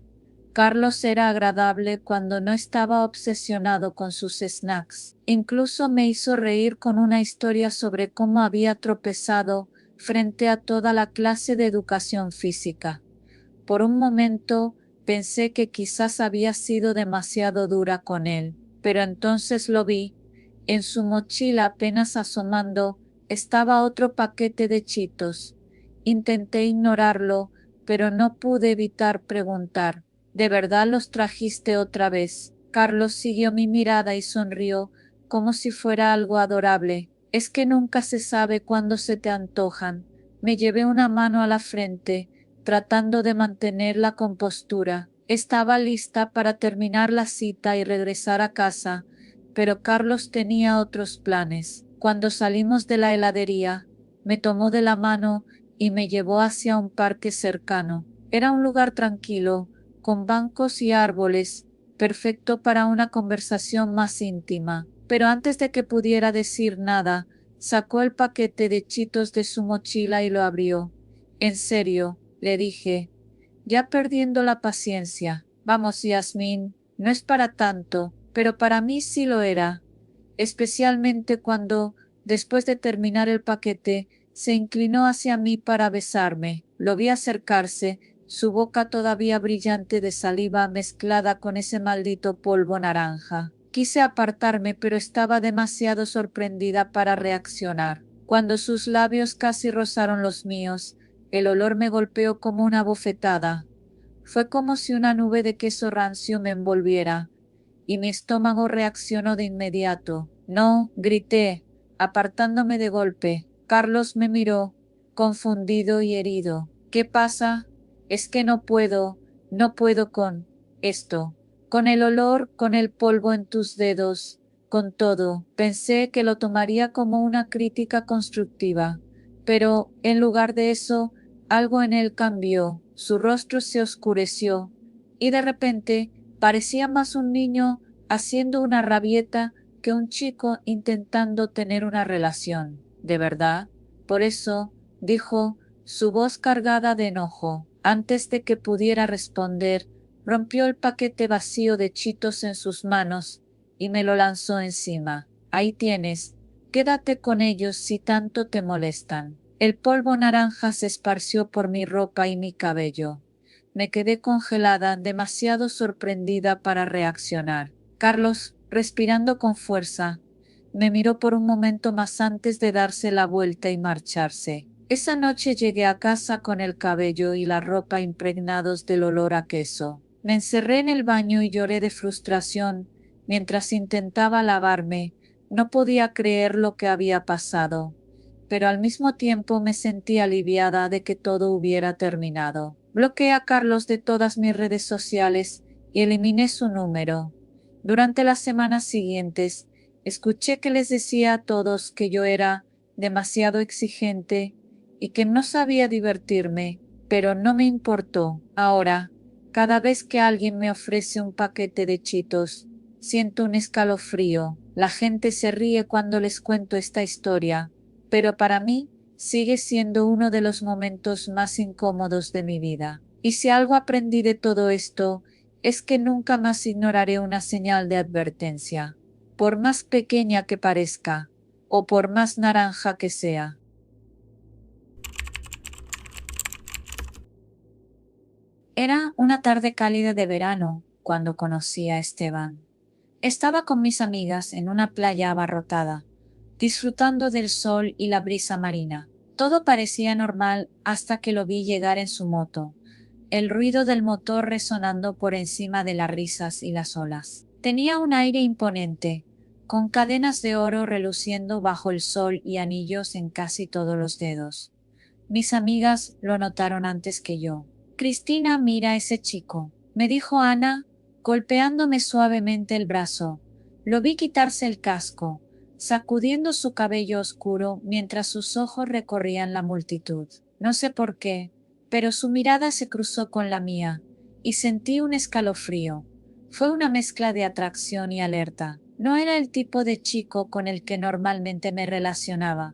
Carlos era agradable cuando no estaba obsesionado con sus snacks. Incluso me hizo reír con una historia sobre cómo había tropezado frente a toda la clase de educación física. Por un momento pensé que quizás había sido demasiado dura con él, pero entonces lo vi. En su mochila, apenas asomando, estaba otro paquete de Cheetos. Intenté ignorarlo, pero no pude evitar preguntar: ¿de verdad los trajiste otra vez? Carlos siguió mi mirada y sonrió, como si fuera algo adorable. Es que nunca se sabe cuándo se te antojan. Me llevé una mano a la frente, tratando de mantener la compostura. Estaba lista para terminar la cita y regresar a casa, pero Carlos tenía otros planes. Cuando salimos de la heladería, me tomó de la mano y me llevó hacia un parque cercano. Era un lugar tranquilo, con bancos y árboles, perfecto para una conversación más íntima. Pero antes de que pudiera decir nada, sacó el paquete de Cheetos de su mochila y lo abrió. En serio, le dije, ya perdiendo la paciencia. Vamos, Yasmín, no es para tanto, pero para mí sí lo era, especialmente cuando, después de terminar el paquete, se inclinó hacia mí para besarme. Lo vi acercarse, su boca todavía brillante de saliva mezclada con ese maldito polvo naranja. Quise apartarme, pero estaba demasiado sorprendida para reaccionar. Cuando sus labios casi rozaron los míos, el olor me golpeó como una bofetada. Fue como si una nube de queso rancio me envolviera, y mi estómago reaccionó de inmediato. No, grité, apartándome de golpe. Carlos me miró, confundido y herido. ¿Qué pasa? Es que no puedo con esto. Con el olor, con el polvo en tus dedos, con todo. Pensé que lo tomaría como una crítica constructiva, pero, en lugar de eso, algo en él cambió. Su rostro se oscureció, y de repente parecía más un niño haciendo una rabieta que un chico intentando tener una relación. ¿De verdad? Por eso, dijo, su voz cargada de enojo. Antes de que pudiera responder, rompió el paquete vacío de Cheetos en sus manos y me lo lanzó encima. Ahí tienes, quédate con ellos si tanto te molestan. El polvo naranja se esparció por mi ropa y mi cabello. Me quedé congelada, demasiado sorprendida para reaccionar. Carlos, respirando con fuerza, me miró por un momento más antes de darse la vuelta y marcharse. Esa noche llegué a casa con el cabello y la ropa impregnados del olor a queso. Me encerré en el baño y lloré de frustración mientras intentaba lavarme. No podía creer lo que había pasado, pero al mismo tiempo me sentí aliviada de que todo hubiera terminado. Bloqueé a Carlos de todas mis redes sociales y eliminé su número. Durante las semanas siguientes, escuché que les decía a todos que yo era demasiado exigente y que no sabía divertirme, pero no me importó. Ahora, cada vez que alguien me ofrece un paquete de Cheetos, siento un escalofrío. La gente se ríe cuando les cuento esta historia, pero para mí sigue siendo uno de los momentos más incómodos de mi vida. Y si algo aprendí de todo esto, es que nunca más ignoraré una señal de advertencia, por más pequeña que parezca, o por más naranja que sea. Era una tarde cálida de verano cuando conocí a Esteban. Estaba con mis amigas en una playa abarrotada, disfrutando del sol y la brisa marina. Todo parecía normal hasta que lo vi llegar en su moto, el ruido del motor resonando por encima de las risas y las olas. Tenía un aire imponente, con cadenas de oro reluciendo bajo el sol y anillos en casi todos los dedos. Mis amigas lo notaron antes que yo. Cristina, mira a ese chico, me dijo Ana, golpeándome suavemente el brazo. Lo vi quitarse el casco, sacudiendo su cabello oscuro mientras sus ojos recorrían la multitud. No sé por qué, pero su mirada se cruzó con la mía, y sentí un escalofrío. Fue una mezcla de atracción y alerta. No era el tipo de chico con el que normalmente me relacionaba,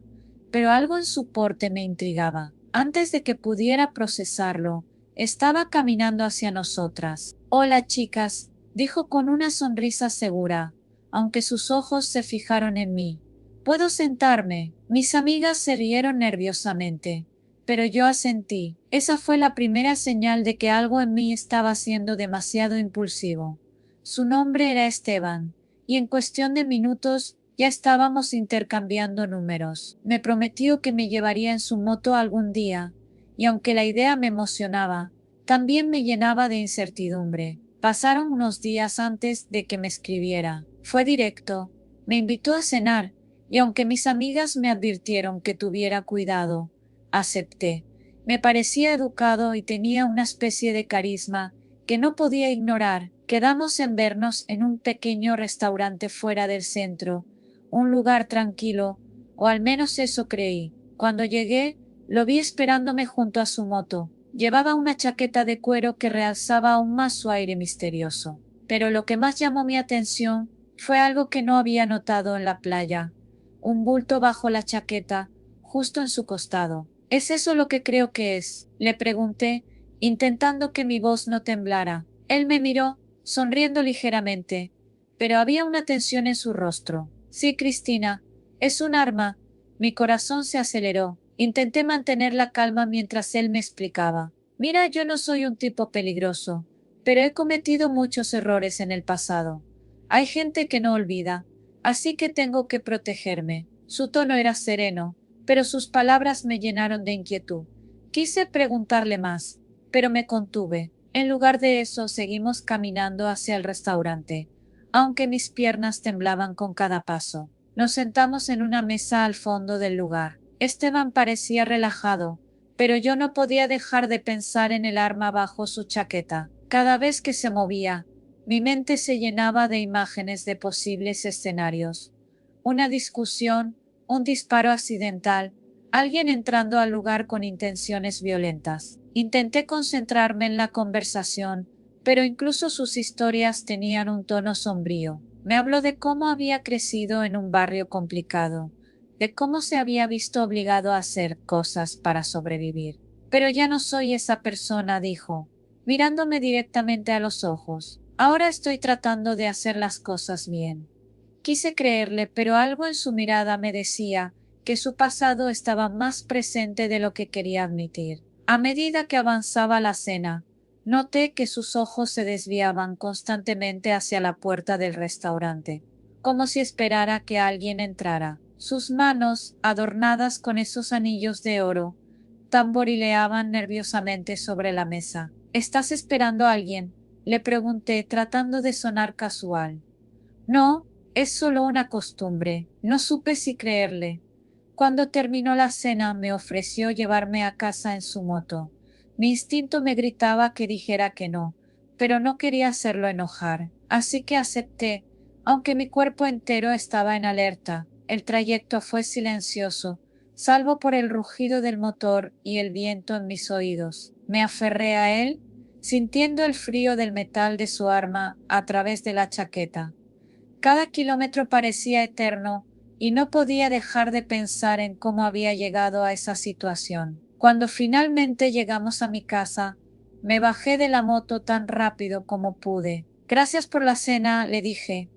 pero algo en su porte me intrigaba. Antes de que pudiera procesarlo, estaba caminando hacia nosotras. Hola, chicas, dijo con una sonrisa segura, aunque sus ojos se fijaron en mí. ¿Puedo sentarme? Mis amigas se rieron nerviosamente, pero yo asentí. Esa fue la primera señal de que algo en mí estaba siendo demasiado impulsivo. Su nombre era Esteban, y en cuestión de minutos ya estábamos intercambiando números. Me prometió que me llevaría en su moto algún día, y aunque la idea me emocionaba, también me llenaba de incertidumbre. Pasaron unos días antes de que me escribiera. Fue directo. Me invitó a cenar, y aunque mis amigas me advirtieron que tuviera cuidado, acepté. Me parecía educado y tenía una especie de carisma que no podía ignorar. Quedamos en vernos en un pequeño restaurante fuera del centro, un lugar tranquilo, o al menos eso creí. Cuando llegué, lo vi esperándome junto a su moto. Llevaba una chaqueta de cuero que realzaba aún más su aire misterioso. Pero lo que más llamó mi atención fue algo que no había notado en la playa. Un bulto bajo la chaqueta, justo en su costado. ¿Es eso lo que creo que es? Le pregunté, intentando que mi voz no temblara. Él me miró, sonriendo ligeramente, pero había una tensión en su rostro. Sí, Cristina, es un arma. Mi corazón se aceleró. Intenté mantener la calma mientras él me explicaba. Mira, yo no soy un tipo peligroso, pero he cometido muchos errores en el pasado. Hay gente que no olvida, así que tengo que protegerme. Su tono era sereno, pero sus palabras me llenaron de inquietud. Quise preguntarle más, pero me contuve. En lugar de eso, seguimos caminando hacia el restaurante, aunque mis piernas temblaban con cada paso. Nos sentamos en una mesa al fondo del lugar. Esteban parecía relajado, pero yo no podía dejar de pensar en el arma bajo su chaqueta. Cada vez que se movía, mi mente se llenaba de imágenes de posibles escenarios. Una discusión, un disparo accidental, alguien entrando al lugar con intenciones violentas. Intenté concentrarme en la conversación, pero incluso sus historias tenían un tono sombrío. Me habló de cómo había crecido en un barrio complicado, de cómo se había visto obligado a hacer cosas para sobrevivir. Pero ya no soy esa persona, dijo, mirándome directamente a los ojos. Ahora estoy tratando de hacer las cosas bien. Quise creerle, pero algo en su mirada me decía que su pasado estaba más presente de lo que quería admitir. A medida que avanzaba la cena, noté que sus ojos se desviaban constantemente hacia la puerta del restaurante, como si esperara que alguien entrara. Sus manos, adornadas con esos anillos de oro, tamborileaban nerviosamente sobre la mesa. ¿Estás esperando a alguien?, le pregunté, tratando de sonar casual. No, es solo una costumbre. No supe si creerle. Cuando terminó la cena, me ofreció llevarme a casa en su moto. Mi instinto me gritaba que dijera que no, pero no quería hacerlo enojar, así que acepté, aunque mi cuerpo entero estaba en alerta. El trayecto fue silencioso, salvo por el rugido del motor y el viento en mis oídos. Me aferré a él, sintiendo el frío del metal de su arma a través de la chaqueta. Cada kilómetro parecía eterno, y no podía dejar de pensar en cómo había llegado a esa situación. Cuando finalmente llegamos a mi casa, me bajé de la moto tan rápido como pude. Gracias por la cena, le dije,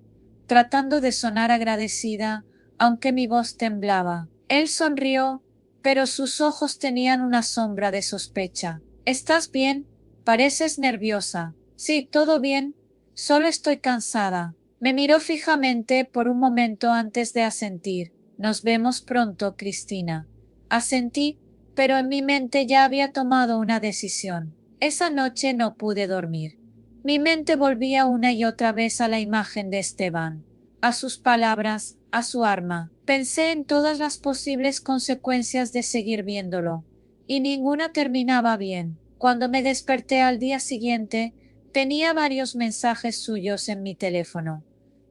tratando de sonar agradecida, aunque mi voz temblaba. Él sonrió, pero sus ojos tenían una sombra de sospecha. ¿Estás bien? Pareces nerviosa. Sí, todo bien. Solo estoy cansada. Me miró fijamente por un momento antes de asentir. Nos vemos pronto, Cristina. Asentí, pero en mi mente ya había tomado una decisión. Esa noche no pude dormir. Mi mente volvía una y otra vez a la imagen de Esteban, a sus palabras, a su arma. Pensé en todas las posibles consecuencias de seguir viéndolo, y ninguna terminaba bien. Cuando me desperté al día siguiente, tenía varios mensajes suyos en mi teléfono.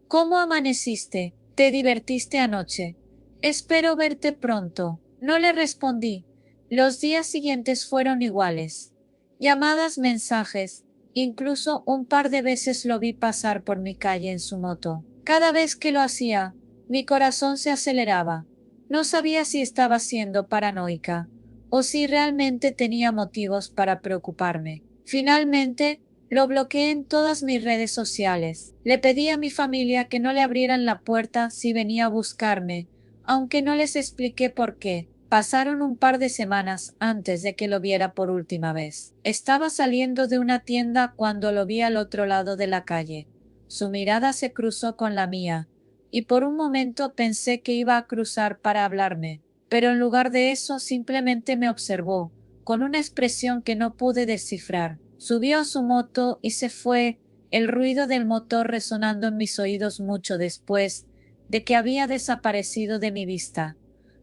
¿Cómo amaneciste? ¿Te divertiste anoche? Espero verte pronto. No le respondí. Los días siguientes fueron iguales. Llamadas, mensajes. Incluso un par de veces lo vi pasar por mi calle en su moto. Cada vez que lo hacía, mi corazón se aceleraba. No sabía si estaba siendo paranoica o si realmente tenía motivos para preocuparme. Finalmente, lo bloqueé en todas mis redes sociales. Le pedí a mi familia que no le abrieran la puerta si venía a buscarme, aunque no les expliqué por qué. Pasaron un par de semanas antes de que lo viera por última vez. Estaba saliendo de una tienda cuando lo vi al otro lado de la calle. Su mirada se cruzó con la mía, y por un momento pensé que iba a cruzar para hablarme, pero en lugar de eso simplemente me observó, con una expresión que no pude descifrar. Subió a su moto y se fue, el ruido del motor resonando en mis oídos mucho después de que había desaparecido de mi vista.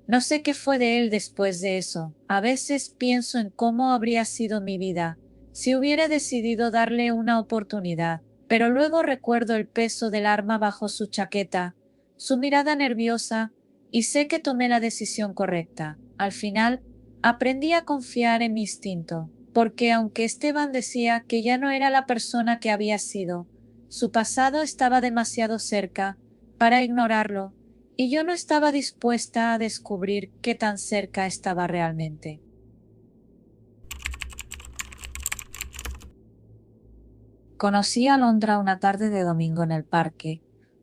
No sé qué fue de él después de eso. A veces pienso en cómo habría sido mi vida si hubiera decidido darle una oportunidad, pero luego recuerdo el peso del arma bajo su chaqueta, su mirada nerviosa, y sé que tomé la decisión correcta. Al final, aprendí a confiar en mi instinto, porque aunque Esteban decía que ya no era la persona que había sido, su pasado estaba demasiado cerca para ignorarlo, y yo no estaba dispuesta a descubrir qué tan cerca estaba realmente. Conocí a Alondra una tarde de domingo en el parque,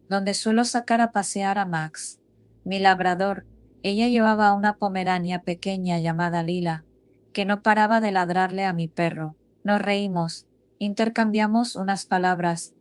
donde suelo sacar a pasear a Max, mi labrador. Ella llevaba una pomerania pequeña llamada Lila, que no paraba de ladrarle a mi perro. Nos reímos, intercambiamos unas palabras,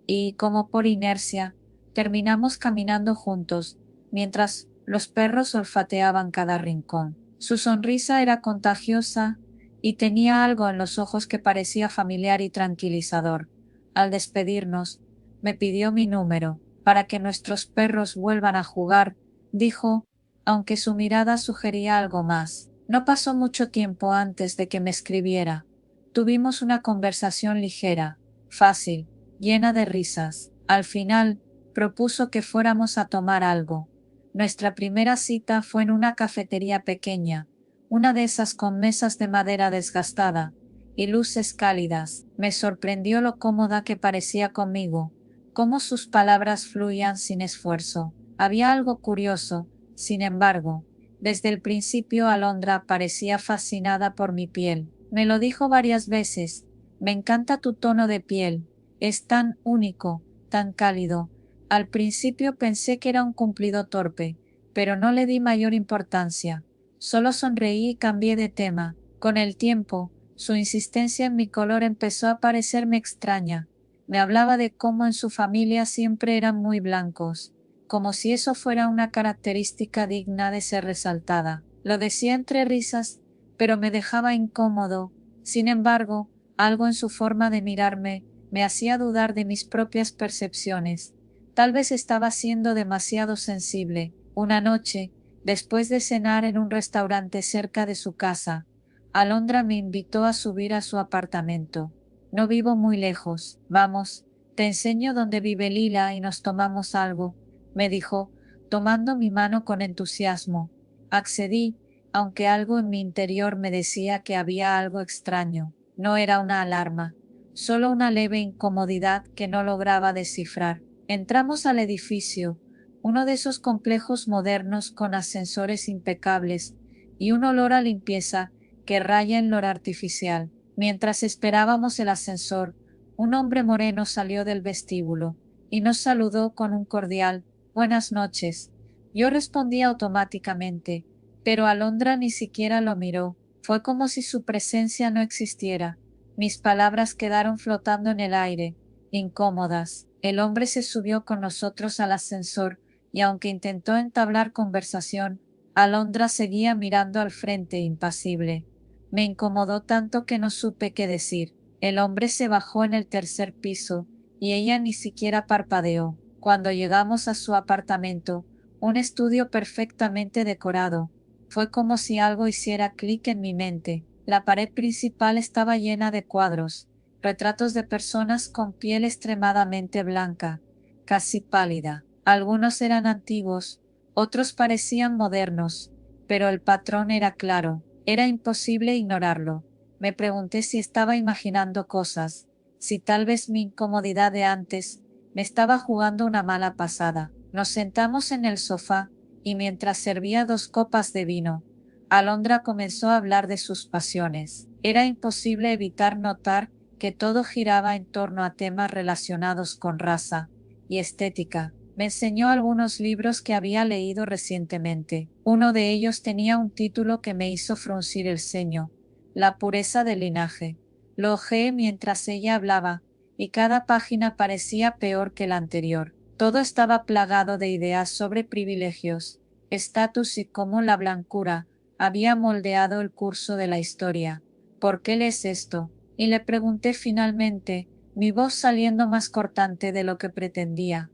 y, como por inercia, terminamos caminando juntos, mientras los perros olfateaban cada rincón. Su sonrisa era contagiosa y tenía algo en los ojos que parecía familiar y tranquilizador. Al despedirnos, me pidió mi número, para que nuestros perros vuelvan a jugar, dijo, aunque su mirada sugería algo más. No pasó mucho tiempo antes de que me escribiera. Tuvimos una conversación ligera, fácil, llena de risas. Al final, propuso que fuéramos a tomar algo. Nuestra primera cita fue en una cafetería pequeña, una de esas con mesas de madera desgastada y luces cálidas. Me sorprendió lo cómoda que parecía conmigo, cómo sus palabras fluían sin esfuerzo. Había algo curioso, sin embargo. Desde el principio Alondra parecía fascinada por mi piel. Me lo dijo varias veces. Me encanta tu tono de piel. Es tan único, tan cálido. Al principio pensé que era un cumplido torpe, pero no le di mayor importancia. Solo sonreí y cambié de tema. Con el tiempo, su insistencia en mi color empezó a parecerme extraña. Me hablaba de cómo en su familia siempre eran muy blancos, como si eso fuera una característica digna de ser resaltada. Lo decía entre risas, pero me dejaba incómodo. Sin embargo, algo en su forma de mirarme me hacía dudar de mis propias percepciones. Tal vez estaba siendo demasiado sensible. Una noche, después de cenar en un restaurante cerca de su casa, Alondra me invitó a subir a su apartamento. No vivo muy lejos. Vamos, te enseño dónde vive Lila y nos tomamos algo, me dijo, tomando mi mano con entusiasmo. Accedí, aunque algo en mi interior me decía que había algo extraño. No era una alarma, solo una leve incomodidad que no lograba descifrar. Entramos al edificio, uno de esos complejos modernos con ascensores impecables y un olor a limpieza que raya en lo artificial. Mientras esperábamos el ascensor, un hombre moreno salió del vestíbulo y nos saludó con un cordial «Buenas noches». Yo respondí automáticamente, pero Alondra ni siquiera lo miró. Fue como si su presencia no existiera. Mis palabras quedaron flotando en el aire, incómodas. El hombre se subió con nosotros al ascensor y aunque intentó entablar conversación, Alondra seguía mirando al frente impasible. Me incomodó tanto que no supe qué decir. El hombre se bajó en el tercer piso y ella ni siquiera parpadeó. Cuando llegamos a su apartamento, un estudio perfectamente decorado, fue como si algo hiciera clic en mi mente. La pared principal estaba llena de cuadros, retratos de personas con piel extremadamente blanca, casi pálida. Algunos eran antiguos, otros parecían modernos, pero el patrón era claro, era imposible ignorarlo. Me pregunté si estaba imaginando cosas, si tal vez mi incomodidad de antes me estaba jugando una mala pasada. Nos sentamos en el sofá, y mientras servía 2 copas de vino, Alondra comenzó a hablar de sus pasiones. Era imposible evitar notar que todo giraba en torno a temas relacionados con raza y estética. Me enseñó algunos libros que había leído recientemente. Uno de ellos tenía un título que me hizo fruncir el ceño: La pureza del linaje. Lo hojeé mientras ella hablaba, y cada página parecía peor que la anterior. Todo estaba plagado de ideas sobre privilegios, estatus y cómo la blancura había moldeado el curso de la historia. ¿Por qué lees esto? Y le pregunté finalmente, mi voz saliendo más cortante de lo que pretendía.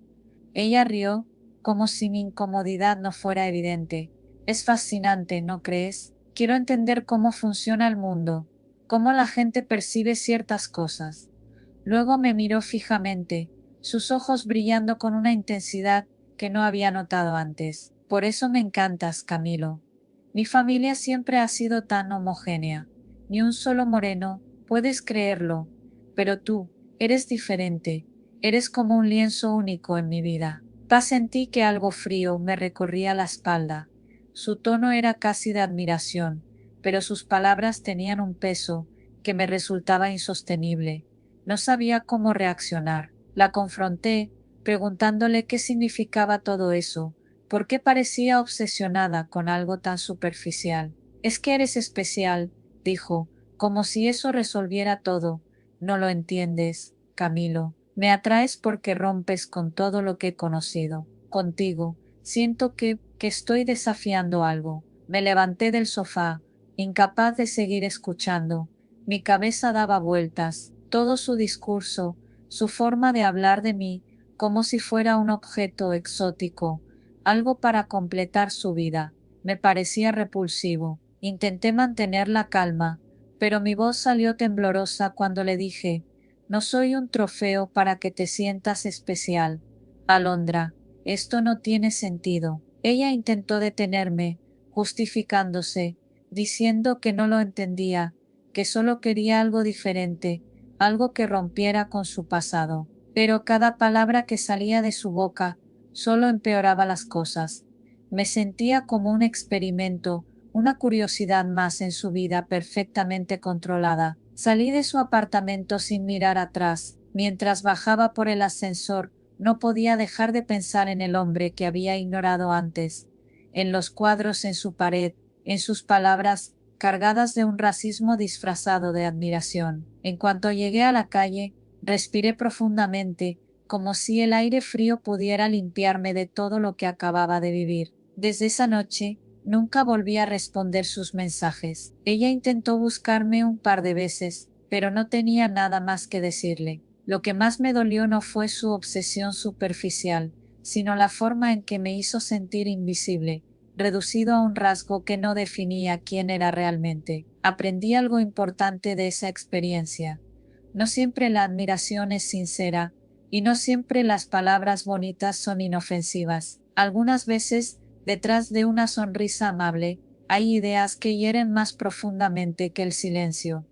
Ella rió, como si mi incomodidad no fuera evidente. Es fascinante, ¿no crees? Quiero entender cómo funciona el mundo, cómo la gente percibe ciertas cosas. Luego me miró fijamente, sus ojos brillando con una intensidad que no había notado antes. Por eso me encantas, Camilo. Mi familia siempre ha sido tan homogénea. Ni un solo moreno, puedes creerlo. Pero tú, eres diferente. Eres como un lienzo único en mi vida. Sentí que algo frío me recorría la espalda. Su tono era casi de admiración, pero sus palabras tenían un peso que me resultaba insostenible. No sabía cómo reaccionar. La confronté, preguntándole qué significaba todo eso, por qué parecía obsesionada con algo tan superficial. Es que eres especial, dijo, como si eso resolviera todo. No lo entiendes, Camilo. Me atraes porque rompes con todo lo que he conocido. Contigo, siento que estoy desafiando algo. Me levanté del sofá, incapaz de seguir escuchando. Mi cabeza daba vueltas, todo su discurso, su forma de hablar de mí, como si fuera un objeto exótico, algo para completar su vida, me parecía repulsivo. Intenté mantener la calma, pero mi voz salió temblorosa cuando le dije, no soy un trofeo para que te sientas especial. Alondra, esto no tiene sentido. Ella intentó detenerme, justificándose, diciendo que no lo entendía, que solo quería algo diferente, algo que rompiera con su pasado. Pero cada palabra que salía de su boca solo empeoraba las cosas. Me sentía como un experimento, una curiosidad más en su vida perfectamente controlada. Salí de su apartamento sin mirar atrás. Mientras bajaba por el ascensor, no podía dejar de pensar en el hombre que había ignorado antes, en los cuadros en su pared, en sus palabras, cargadas de un racismo disfrazado de admiración. En cuanto llegué a la calle, respiré profundamente, como si el aire frío pudiera limpiarme de todo lo que acababa de vivir. Desde esa noche, nunca volví a responder sus mensajes. Ella intentó buscarme un par de veces, pero no tenía nada más que decirle. Lo que más me dolió no fue su obsesión superficial, sino la forma en que me hizo sentir invisible, reducido a un rasgo que no definía quién era realmente. Aprendí algo importante de esa experiencia. No siempre la admiración es sincera, y no siempre las palabras bonitas son inofensivas. Algunas veces, detrás de una sonrisa amable, hay ideas que hieren más profundamente que el silencio.